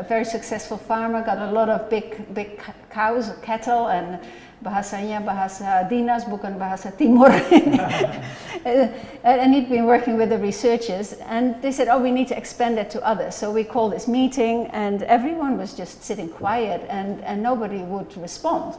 very successful farmer, got a lot of big cows, cattle, and bahasanya bahasa Dinas, bukan bahasa Timur. And he'd been working with the researchers, and they said, oh, we need to expand it to others. So we called this meeting, and everyone was just sitting quiet, and nobody would respond,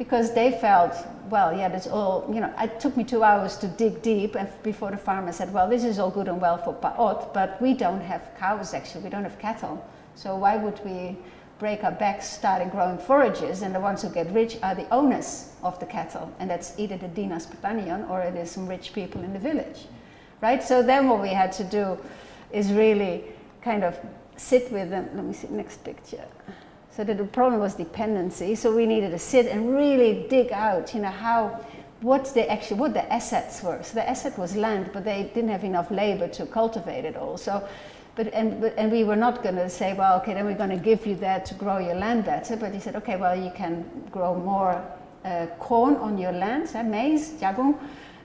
because they felt, well, yeah, that's all, you know, it took me 2 hours to dig deep and before the farmer said, well, this is all good and well for Pa'ot, but we don't have cows actually, we don't have cattle. So why would we break our backs starting growing forages, and the ones who get rich are the owners of the cattle, and that's either the Dinas Pertanian or it is some rich people in the village, right? So then what we had to do is really kind of sit with them. Let me see, next picture. So the problem was dependency, so we needed to sit and really dig out, you know, what the assets were. So the asset was land, but they didn't have enough labor to cultivate it all. So, and we were not going to say, well, okay, then we're going to give you that to grow your land better. But he said, okay, well, you can grow more corn on your land, maize, jagung,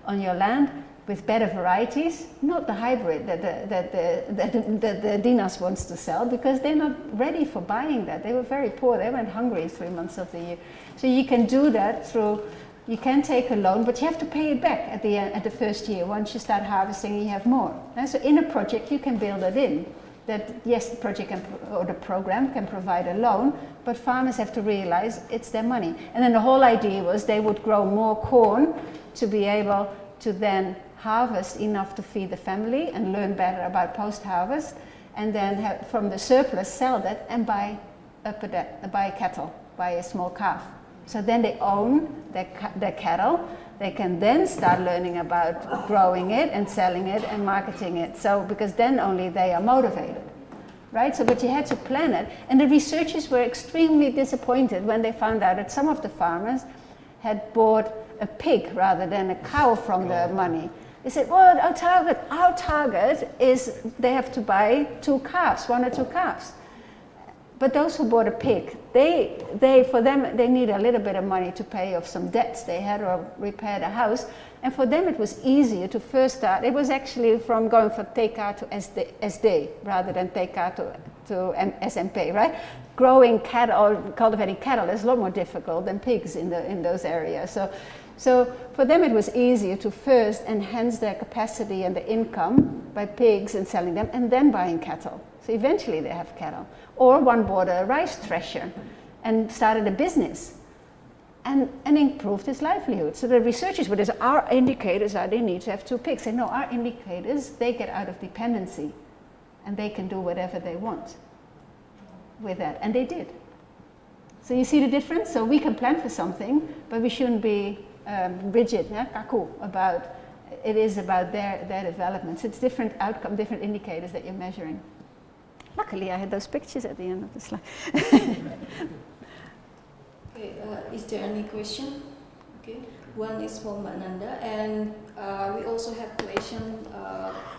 on your land with better varieties, not the hybrid that the Dinas wants to sell, because they're not ready for buying that. They were very poor. They went hungry 3 months of the year. So you can do that through. You can take a loan, but you have to pay it back at the end, at the first year. Once you start harvesting, you have more. And so in a project, you can build it in. That yes, the project or the program can provide a loan, but farmers have to realize it's their money. And then the whole idea was they would grow more corn to be able to then harvest enough to feed the family and learn better about post-harvest, and then from the surplus sell that and buy cattle, buy a small calf. So then they own their cattle. They can then start learning about growing it and selling it and marketing it. So because then only they are motivated, right? So but you had to plan it. And the researchers were extremely disappointed when they found out that some of the farmers had bought a pig rather than a cow from the money. They said, well, our target is they have to buy 2 calves, 1 or 2 calves. But those who bought a pig, for them, they need a little bit of money to pay off some debts they had or repair the house. And for them, it was easier to first start. It was actually from going from TK to SD rather than TK to SMP, right? Growing cattle or cultivating cattle is a lot more difficult than pigs in those areas. So for them, it was easier to first enhance their capacity and the income by pigs and selling them, and then buying cattle. So eventually they have cattle. Or one bought a rice thresher and started a business and improved his livelihood. So the researchers, but our indicators are they need to have 2 pigs. They know our indicators, they get out of dependency and they can do whatever they want with that. And they did. So you see the difference? So we can plan for something, but we shouldn't be rigid, kaku, about it is about their developments. It's different outcome, different indicators that you're measuring. Luckily, I had those pictures at the end of the slide. Okay, is there any question? Okay, one is from Nanda, and we also have question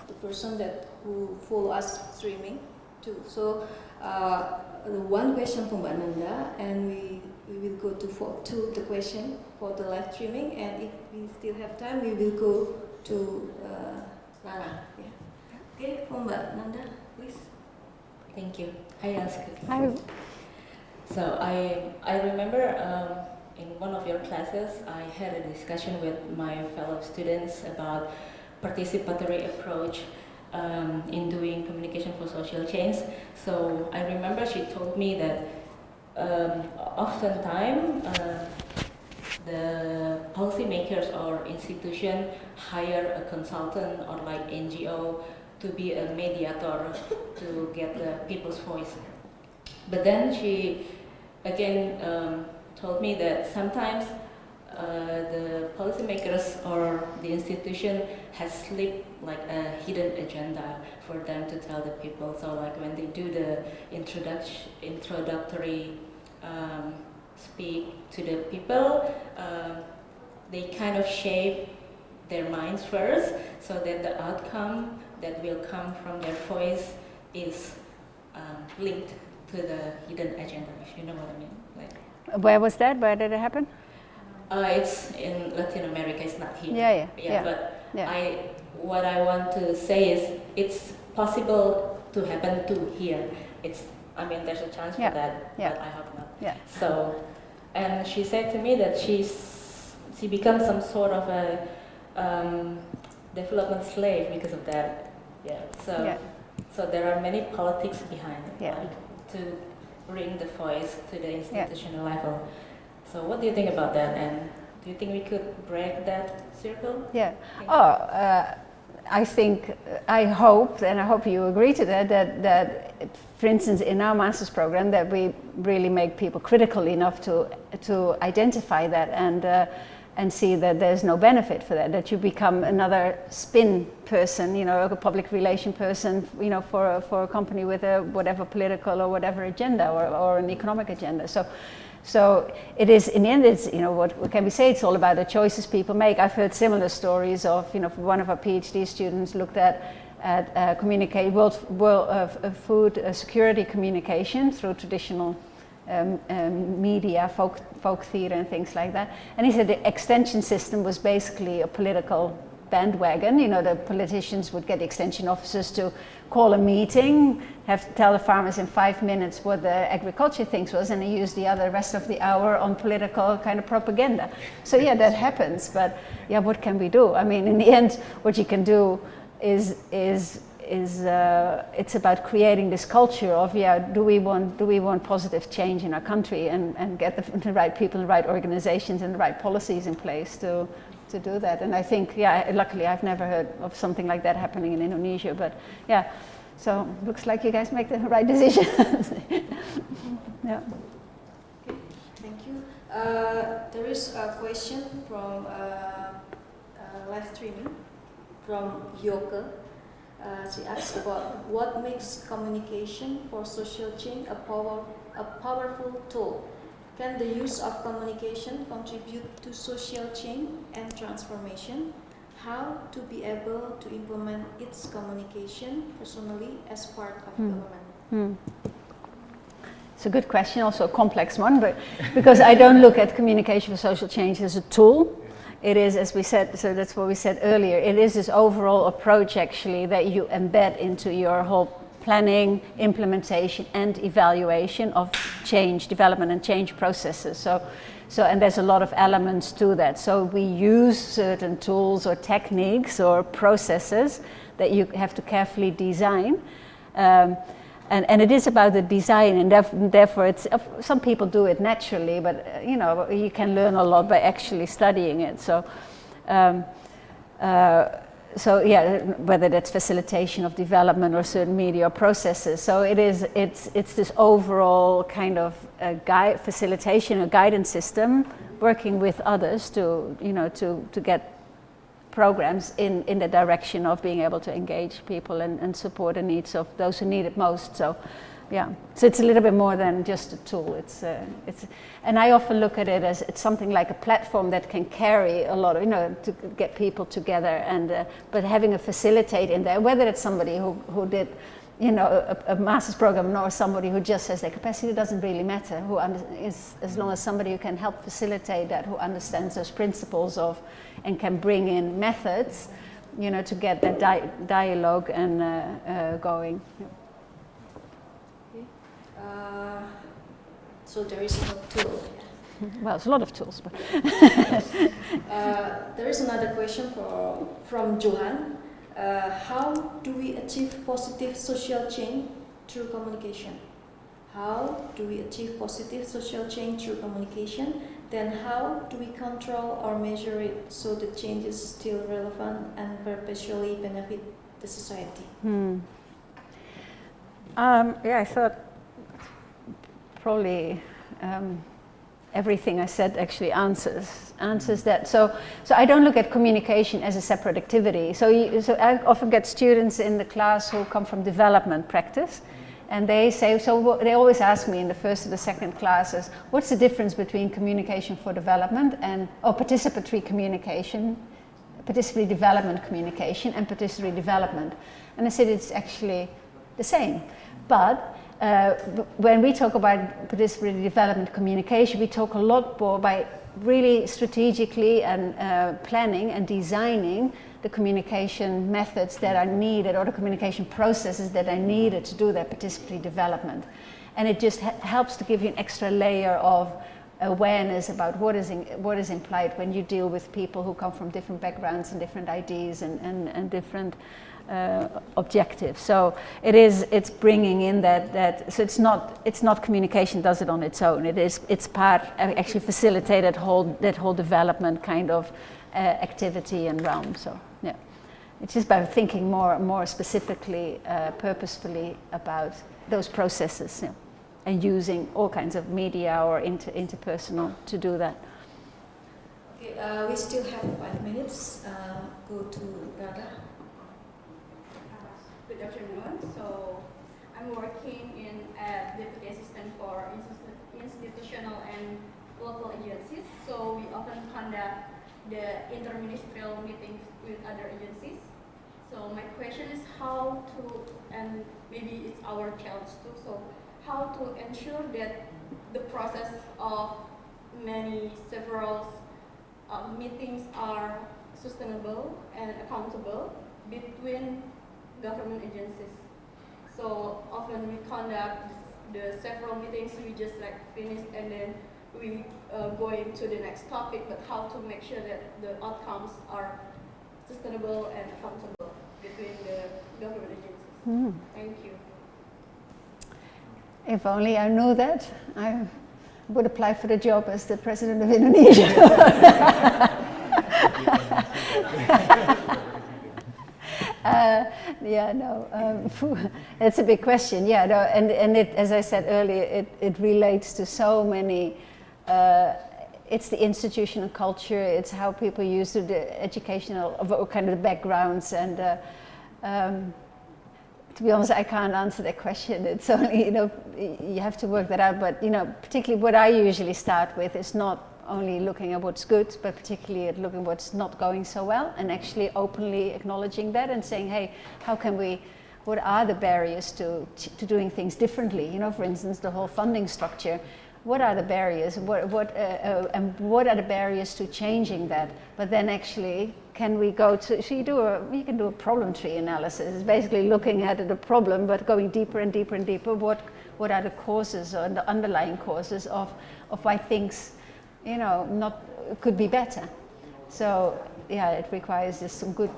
the person who follow us streaming too. So the one question from Nanda, and we will go to the question for the live streaming, and if we still have time, we will go to Rana. Yeah. Okay, from Nanda, please. Thank you. Hi, Elske. Hi. So I remember in one of your classes, I had a discussion with my fellow students about participatory approach in doing communication for social change. So I remember she told me that oftentimes the policymakers or institution hire a consultant or like NGO to be a mediator to get the people's voice. But then she again told me that sometimes the policymakers or the institution has slipped like a hidden agenda for them to tell the people. So like when they do the introductory speak to the people, they kind of shape their minds first so that the outcome that will come from their voice is linked to the hidden agenda, if you know what I mean. Like, Where was that? Where did it happen? It's in Latin America. It's not here. Yeah. But Yeah. what I want to say is it's possible to happen too here. There's a chance for that, but I hope not. Yeah. So, and she said to me that she becomes some sort of a development slave because of that. Yeah. So there are many politics behind it, Yeah. right, to bring the voice to the institutional level. So what do you think about that? And do you think we could break that circle? Yeah. Thank Oh, I think, I hope, and I hope you agree to that, that for instance, in our master's program, that we really make people critical enough to identify that and see that there's no benefit for that, that you become another spin person, you know, a public relation person, you know, for a company with a whatever political or whatever agenda or an economic agenda. So it is, in the end, it's, you know, what can we say? It's all about the choices people make. I've heard similar stories of, you know, one of our PhD students looked at food security communication through traditional media, folk theatre and things like that. And he said the extension system was basically a political bandwagon. You know, the politicians would get extension officers to call a meeting, tell the farmers in 5 minutes what the agriculture things was, and they use the rest of the hour on political kind of propaganda. So yeah, that happens, but yeah, what can we do? I mean, in the end, what you can do is it's about creating this culture of, yeah, do we want positive change in our country, and get the right people, the right organizations and the right policies in place to do that. And I think, yeah, luckily I've never heard of something like that happening in Indonesia, but yeah, so looks like you guys make the right decision. Yeah. Thank you. There is a question from live streaming from Yoke. She asks about what makes communication for social change a powerful tool. Can the use of communication contribute to social change and transformation? How to be able to implement its communication personally as part of government? It's a good question, also a complex one, but because I don't look at communication for social change as a tool. It is, as we said, so that's what we said earlier, it is this overall approach actually that you embed into your whole planning, implementation and evaluation of change, development and change processes. So and there's a lot of elements to that. So we use certain tools or techniques or processes that you have to carefully design. And it is about the design, and therefore it's, some people do it naturally, but you know, you can learn a lot by actually studying it. So yeah, whether that's facilitation of development or certain media or processes. So it's this overall kind of facilitation, a guidance system, working with others to, you know, to get programs in the direction of being able to engage people and support the needs of those who need it most. So yeah, so it's a little bit more than just a tool. It's and I often look at it as it's something like a platform that can carry a lot of, you know, to get people together, and but having a facilitate in there, whether it's somebody who did, you know, a master's program or somebody who just has the capacity, doesn't really matter. As long as somebody who can help facilitate that, who understands those principles of, and can bring in methods, you know, to get that dialogue and going. Yeah. So there is no tool. Well, it's a lot of tools, but There is another question from Johan. How do we achieve positive social change through communication? How do we achieve positive social change through communication? Then how do we control or measure it so the change is still relevant and perpetually benefit the society? Yeah, I thought probably everything I said actually answers that. So I don't look at communication as a separate activity. So I often get students in the class who come from development practice, and they say, they always ask me in the first or the second classes, what's the difference between communication for development or participatory communication, participatory development communication and participatory development? And I said it's actually the same. But when we talk about participatory development communication, we talk a lot more by really strategically and planning and designing the communication methods that are needed, or the communication processes that are needed to do that participatory development. And it just helps to give you an extra layer of awareness about what is implied when you deal with people who come from different backgrounds and different ideas and different objective. So it's bringing in that so it's not communication does it on its own. It's part actually facilitate that whole development kind of activity and realm. So yeah, it's just by thinking more specifically, purposefully about those processes, yeah, and using all kinds of media or interpersonal to do that. Okay, we still have 5 minutes. Go to Radha. Good afternoon. So I'm working as deputy assistant for institutional and local agencies. So we often conduct the interministerial meetings with other agencies. So my question is how to, and maybe it's our challenge too, so how to ensure that the process of several meetings are sustainable and accountable between government agencies. So often we conduct the several meetings, we just like finish and then we going to the next topic, but how to make sure that the outcomes are sustainable and accountable between the government agencies. Thank you. If only I knew that, I would apply for the job as the president of Indonesia. It's a big question. Yeah, no, and it, as I said earlier, it relates to so many. It's the institutional culture. It's how people use the educational kind of backgrounds, and to be honest, I can't answer that question. It's only you have to work that out. But particularly what I usually start with is not only looking at what's good, but particularly at looking at what's not going so well, and actually openly acknowledging that and saying, hey, what are the barriers to doing things differently? For instance, the whole funding structure. What are the barriers? And what are the barriers to changing that? But then actually, can we go to? So you can do a problem tree analysis. It's basically looking at the problem, but going deeper and deeper and deeper. What are the causes or the underlying causes of why things, could be better? So yeah, it requires just some good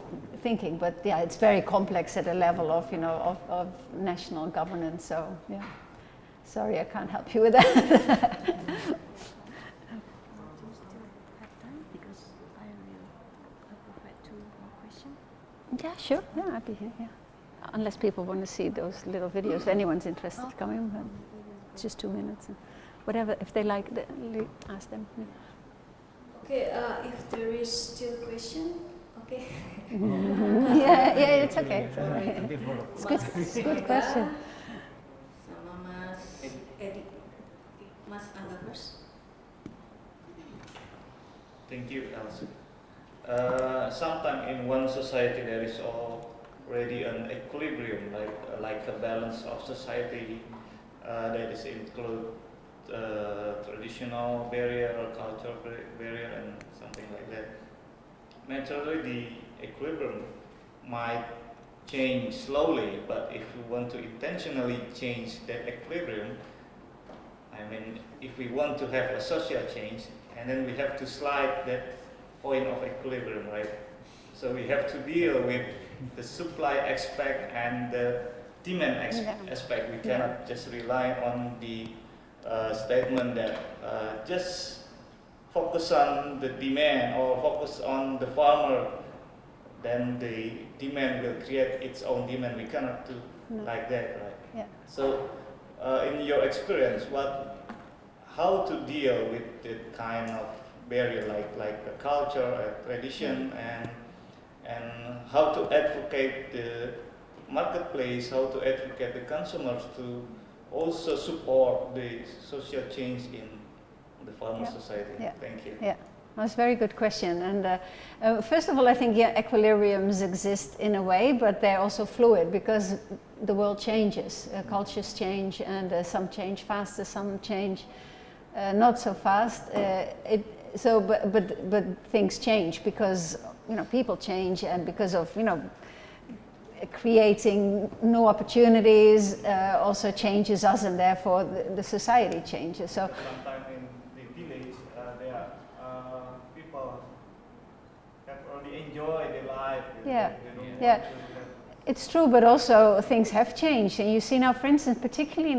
thinking. But yeah, it's very complex at a level of of national governance. So yeah. Sorry, I can't help you with that. Yeah, sure. Yeah, I'd be here. Yeah, unless people want to see those little videos. If anyone's interested in coming, but it's just 2 minutes. Whatever, if they like, ask them. Yeah. Okay, if there is still question, okay. yeah, it's okay. It's all right. It's good question. Mas Angga first. Thank you, Elsie. Sometimes in one society there is already an equilibrium, like a balance of society that is include traditional barrier or cultural barrier and something like that. Naturally, the equilibrium might change slowly, but if you want to intentionally change that equilibrium, if we want to have a social change, and then we have to slide that point of equilibrium, right? So we have to deal with the supply aspect and the demand aspect. We cannot just rely on the statement that just focus on the demand or focus on the farmer, then the demand will create its own demand. We cannot do like that, right? Yeah. So in your experience, how to deal with the kind of barrier like a culture, a tradition, and how to advocate the marketplace, how to advocate the consumers to also support the social change in the farmer society. Yeah. Thank you. Yeah. That's a very good question. And first of all, I think equilibriums exist in a way, but they're also fluid because the world changes, cultures change, and some change faster, some change not so fast. But things change because people change, and because of creating new opportunities also changes us, and therefore the society changes. So sometimes in the village, there are people have already enjoyed their life. It's true, but also things have changed, and you see now, for instance, particularly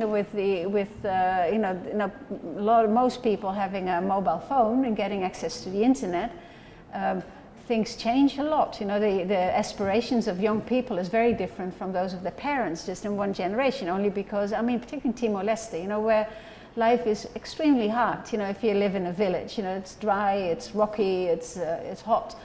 most people having a mobile phone and getting access to the internet, things change a lot. You know, the aspirations of young people is very different from those of their parents, just in one generation. Only because, I mean, particularly in Timor-Leste, you know, where life is extremely hard. You know, if you live in a village, you know, it's dry, it's rocky, it's hot.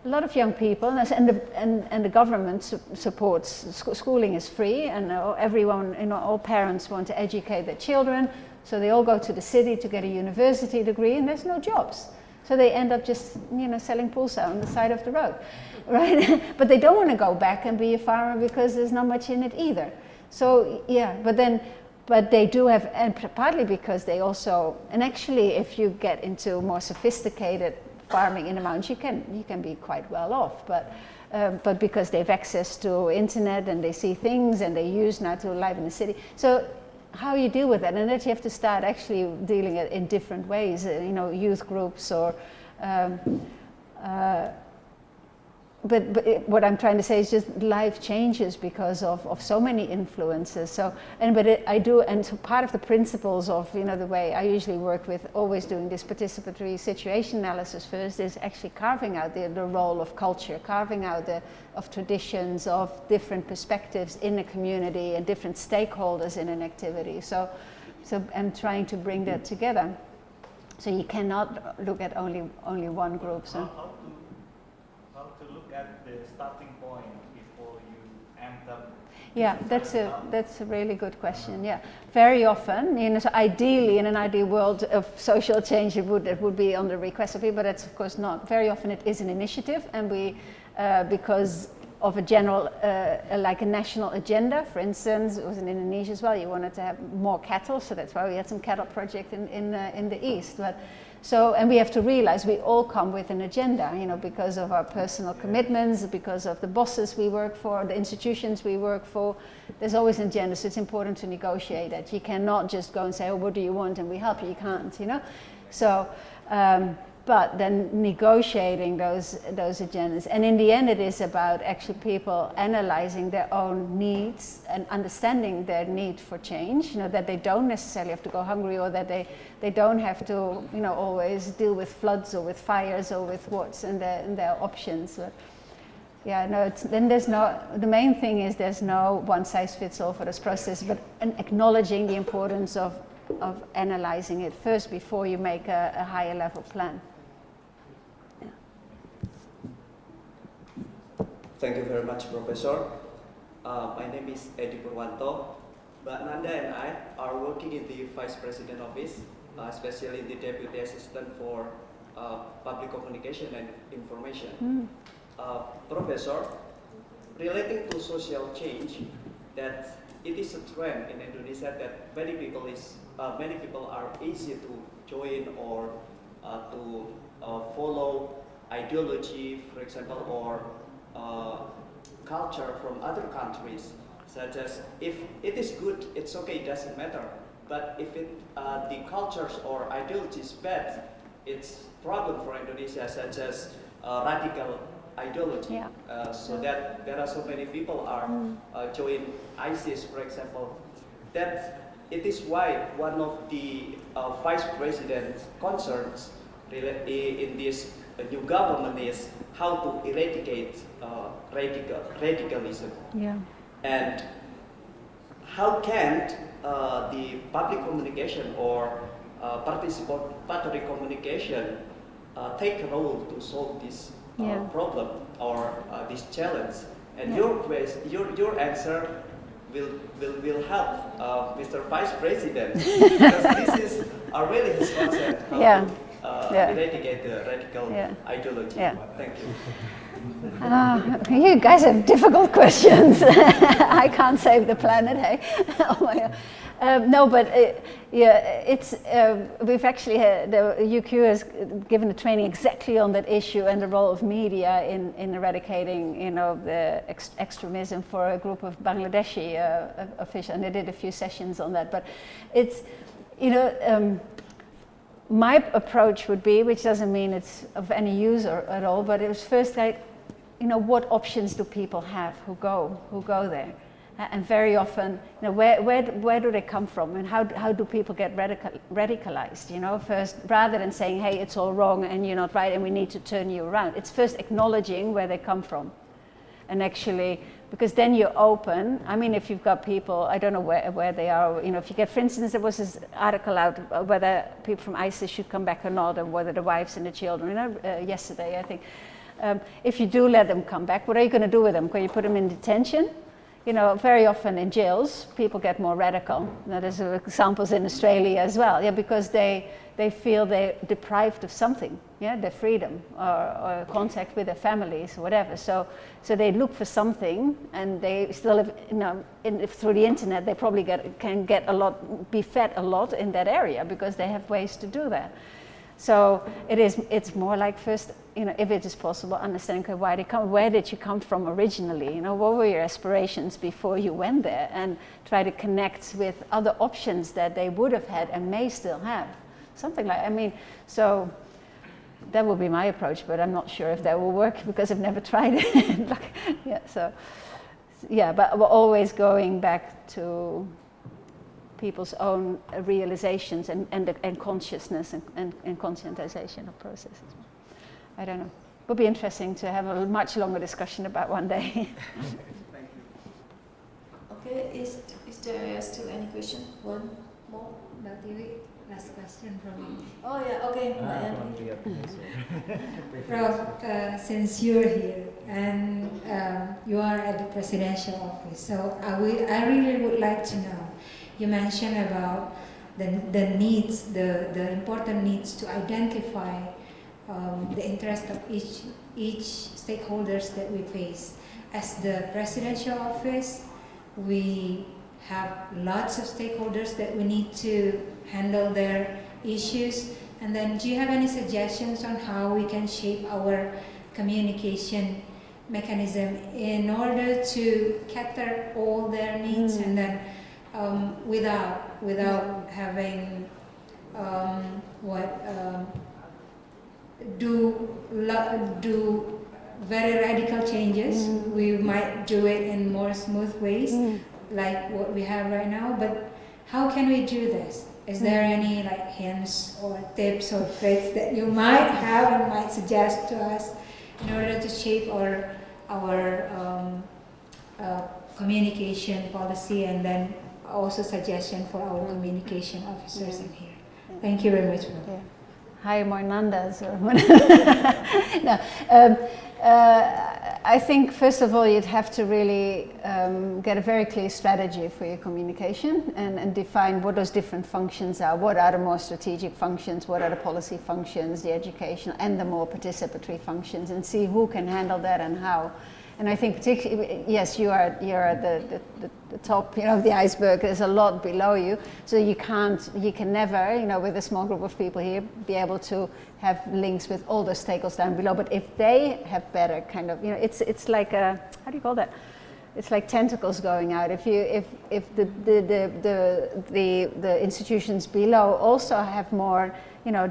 A lot of young people, and the government supports schooling is free, and everyone, you know, all parents want to educate their children, so they all go to the city to get a university degree, and there's no jobs, so they end up just, you know, selling pulsa on the side of the road, right? But they don't want to go back and be a farmer because there's not much in it either. So yeah, but they do have, and partly because they also, and actually, if you get into more sophisticated farming in the mountains, you can be quite well off, but because they have access to internet and they see things and they use now to live in the city. So how you deal with that, and that you have to start actually dealing it in different ways, you know, youth groups or. But what I'm trying to say is just life changes because of so many influences. So, so part of the principles of, you know, the way I usually work with always doing this participatory situation analysis first is actually carving out the role of culture, carving out of traditions, of different perspectives in a community and different stakeholders in an activity. So I'm trying to bring that together. So you cannot look at only one group. So. How to look at the starting point before you end up? Yeah, that's a really good question. Yeah, very often, you know, so ideally in an ideal world of social change, it would be on the request of people, but that's of course not. Very often it is an initiative, and we because of a general like a national agenda. For instance, it was in Indonesia as well. You wanted to have more cattle, so that's why we had some cattle project in the east. But so, and we have to realize we all come with an agenda, you know, because of our personal commitments, because of the bosses we work for, the institutions we work for. There's always an agenda, so it's important to negotiate that. You cannot just go and say, oh, what do you want, and we help you. You can't, you know. So, but then negotiating those agendas. And in the end, it is about actually people analyzing their own needs and understanding their need for change, you know, that they don't necessarily have to go hungry, or that they don't have to, you know, always deal with floods or with fires or with what's and their options. But yeah, no, the main thing is there's no one size fits all for this process, but acknowledging the importance of analyzing it first before you make a higher level plan. Thank you very much, Professor. My name is Edi Purwanto. But Nanda and I are working in the Vice President Office, especially the Deputy Assistant for Public Communication and Information. Professor, relating to social change, that it is a trend in Indonesia that many people are easy to join or to follow ideology, for example, or culture from other countries, such as if it is good, it's okay, it doesn't matter. But if the cultures or ideology is bad, it's problem for Indonesia, such as radical ideology. Yeah. So that there are so many people are join ISIS, for example. That it is why one of the Vice President's concerns in this new government is how to eradicate radicalism. Yeah. And how can the public communication or participatory communication take a role to solve this problem or this challenge? And your answer will help Mr. Vice President, because this is really his concern, how to eradicate the radical ideology. Yeah. Thank you. You guys have difficult questions. I can't save the planet, hey? Oh my God. No, but it's we've actually had, the UQ has given a training exactly on that issue and the role of media in eradicating, you know, the extremism for a group of Bangladeshi officials, and they did a few sessions on that. But it's, you know, my approach would be, which doesn't mean it's of any use at all, but it was first like, what options do people have who go there? And very often, where do they come from, and how do people get radicalized? First, rather than saying, hey, it's all wrong and you're not right and we need to turn you around, it's first acknowledging where they come from. And actually, because then you're open. I mean, if you've got people, I don't know where they are, if you get, for instance, there was this article out whether people from ISIS should come back or not, and whether the wives and the children, yesterday, I think. If you do let them come back, what are you going to do with them? Can you put them in detention? Very often in jails, people get more radical. Now, there's examples in Australia as well, because they feel they're deprived of something, their freedom or contact with their families or whatever. So they look for something, and they still have, through the internet, they probably can be fed a lot in that area because they have ways to do that. So it's more like first, if it is possible, understand why they come, where did you come from originally? What were your aspirations before you went there, and try to connect with other options that they would have had and may still have. Something like, so that would be my approach, but I'm not sure if that will work because I've never tried it. But we're always going back to people's own realizations and consciousness and conscientization of processes. I don't know. It would be interesting to have a much longer discussion about one day. Okay, is there still any question? One more? Last question from me. Oh yeah, okay. Prof, since you're here and you are at the presidential office, so I really would like to know. You mentioned about the needs, the important needs to identify the interest of each stakeholders that we face. As the presidential office, we have lots of stakeholders that we need to handle their issues. And then do you have any suggestions on how we can shape our communication mechanism in order to cater all their needs and then without having do very radical changes. We might do it in more smooth ways, like what we have right now. But how can we do this? Is there any hints or tips or tricks that you might have and might suggest to us in order to shape our communication policy, and then also suggestion for our communication officers in here? Thank you very much. Yeah. Hi, Moinanda. I think first of all you'd have to really get a very clear strategy for your communication and define what those different functions are. What are the more strategic functions? What are the policy functions, the educational and the more participatory functions, and see who can handle that and how. And I think particularly, yes, you're at the top, of the iceberg. There's a lot below you, so you can never, with a small group of people here, be able to have links with all the stakeholders down below. But if they have better kind of, it's like a, how do you call that? It's like tentacles going out. If the institutions below also have more,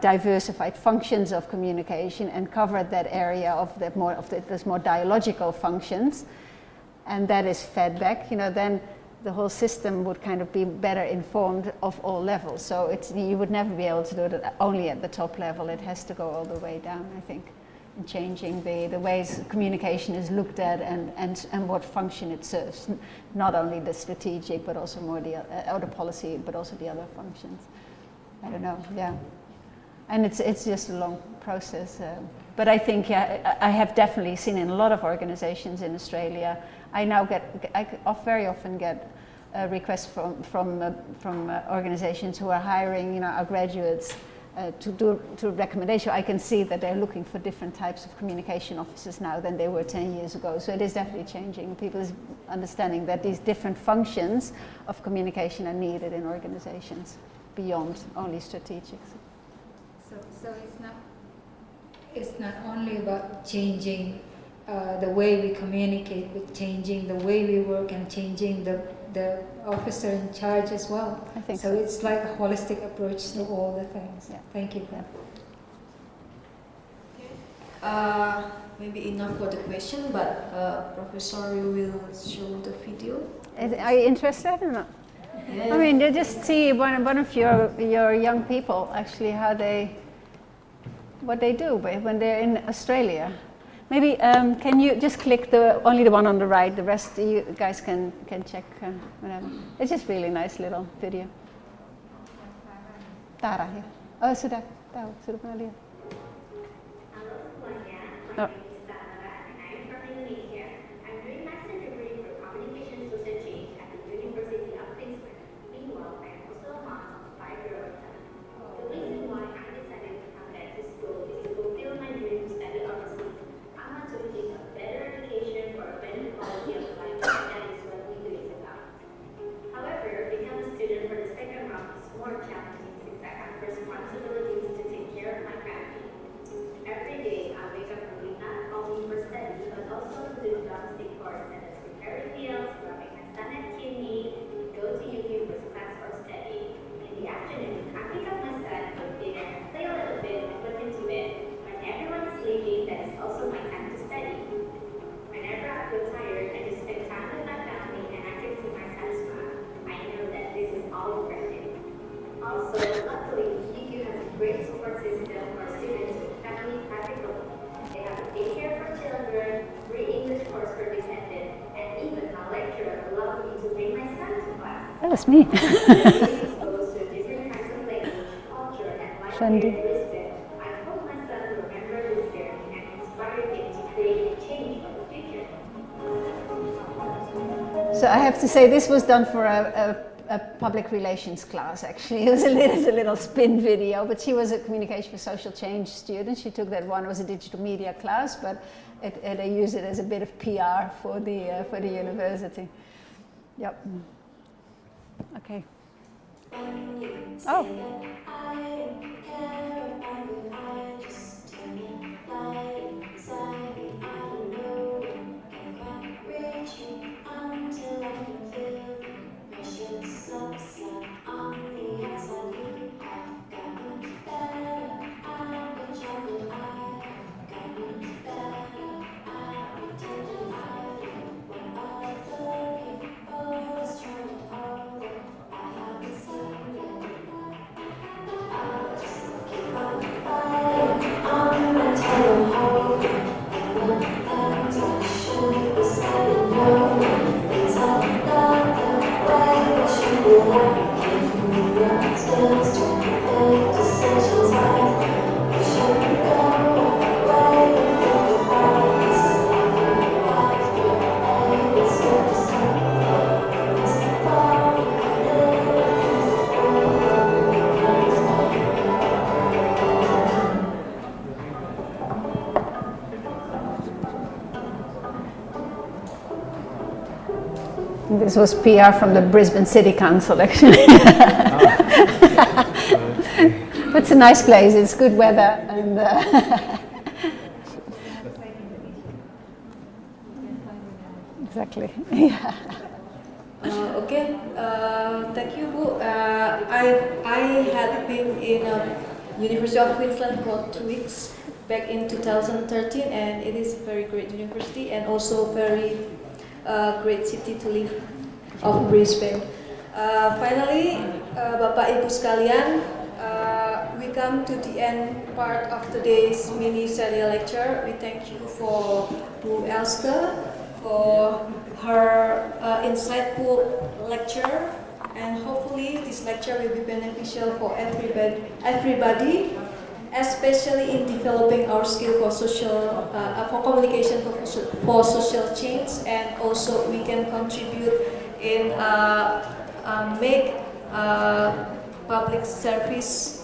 diversified functions of communication and cover that area of those more dialogical functions, and that is fed back, then the whole system would kind of be better informed of all levels. So you would never be able to do it only at the top level. It has to go all the way down, I think, in changing the ways communication is looked at and what function it serves. Not only the strategic, but also more the policy, but also the other functions. I don't know, yeah. And it's just a long process. But I think, I have definitely seen in a lot of organizations in Australia, I very often get requests from organizations who are hiring, our graduates to recommendation. I can see that they're looking for different types of communication officers now than they were 10 years ago. So it is definitely changing. People is understanding that these different functions of communication are needed in organizations beyond only strategic. So it's not only about changing the way we communicate, but changing the way we work and changing the officer in charge as well. I think so. It's like a holistic approach to all the things. Yeah. Thank you. Maybe enough for the question, but Professor will show the video. Are you interested or not? Yeah. I mean, you just see one of your young people actually what they do when they're in Australia. Maybe can you just click only the one on the right? The rest you guys can check whatever. It's just really nice little video. Tara, ya. Oh sudah tahu, sudah pernah lihat. Halo semuanya, Oh. my name is Tara and I am from Indonesia. I'm doing master degree for communication social change at the University of Queensland. Meanwhile, I am also a mom of 5 girls. The reason why I decided to come back to school is to fulfill my dream to study overseas. I want to achieve a better education for a better quality of life, and that is what we do is about. However, becoming a student for the second round is more challenging since I have responsibilities to take care of my family. Every day, I wake up early not only for study, but also to do domestic chores such as preparing meals, dropping my son at kidney, go to UK for class or study. In the afternoon, I pick up my son, cook dinner, play a little bit, and put him to bed. When everyone is sleeping, that is also my time to study. Whenever I feel tired, I just spend time with my family and I can see my son smile. I know that this is all worth it. Also, luckily, UQ has a great support system for students with family practical. They have a daycare for children, free English course for dependent, and even my lecturer allowed me to bring my son to class. That was me. Being exposed to different kinds of language, culture, and life Shandy. in Lisbon, I hope my son will remember this journey and inspire him to create a change for the future. So I have to say this was done for a public relations class actually. It was a little spin video, but she was a communication for social change student. She took that one, it was a digital media class, but they use it as a bit of PR for the university. Yep. Okay. Oh. This was PR from the Brisbane City Council, actually. It's a nice place. It's good weather, and exactly. Yeah. Okay, thank you, Bu. I had been in University of Queensland for 2 weeks back in 2013, and it is a very great university and also very great city to live of Brisbane. Finally, Bapak Ibu sekalian, we come to the end part of today's mini serial lecture. We thank you for Bu Elske for her insightful lecture, and hopefully this lecture will be beneficial for everybody, especially in developing our skill for for communication for social change, and also we can contribute in make public service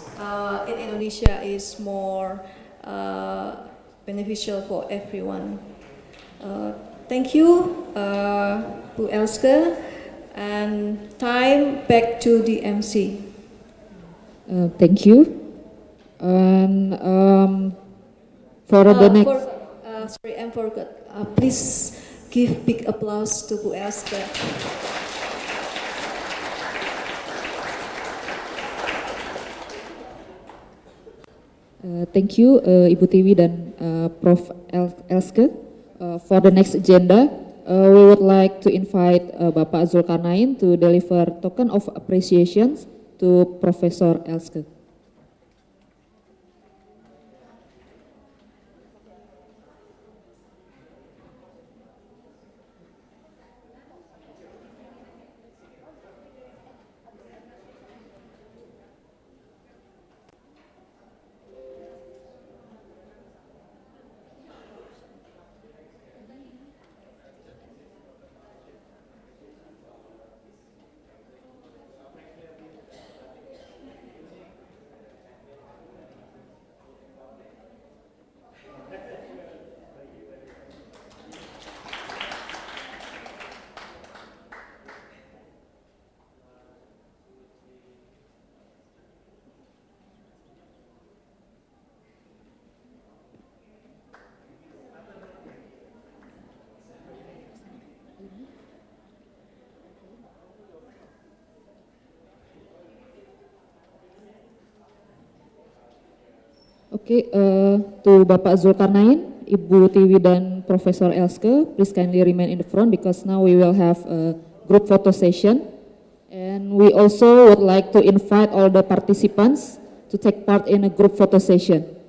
in Indonesia is more beneficial for everyone. Thank you, Bu Elske, and time back to the MC. Thank you. And for the next. Sorry, I forgot. Please give big applause to Bu Elske. Thank you Ibu Tiwi dan Prof. Elske. For the next agenda, we would like to invite Bapak Zulkarnain to deliver token of appreciation to Professor Elske. Oke, to Bapak Zulkarnain, Ibu Tiwi dan Professor Elske, please kindly remain in the front because now we will have a group photo session. And we also would like to invite all the participants to take part in a group photo session.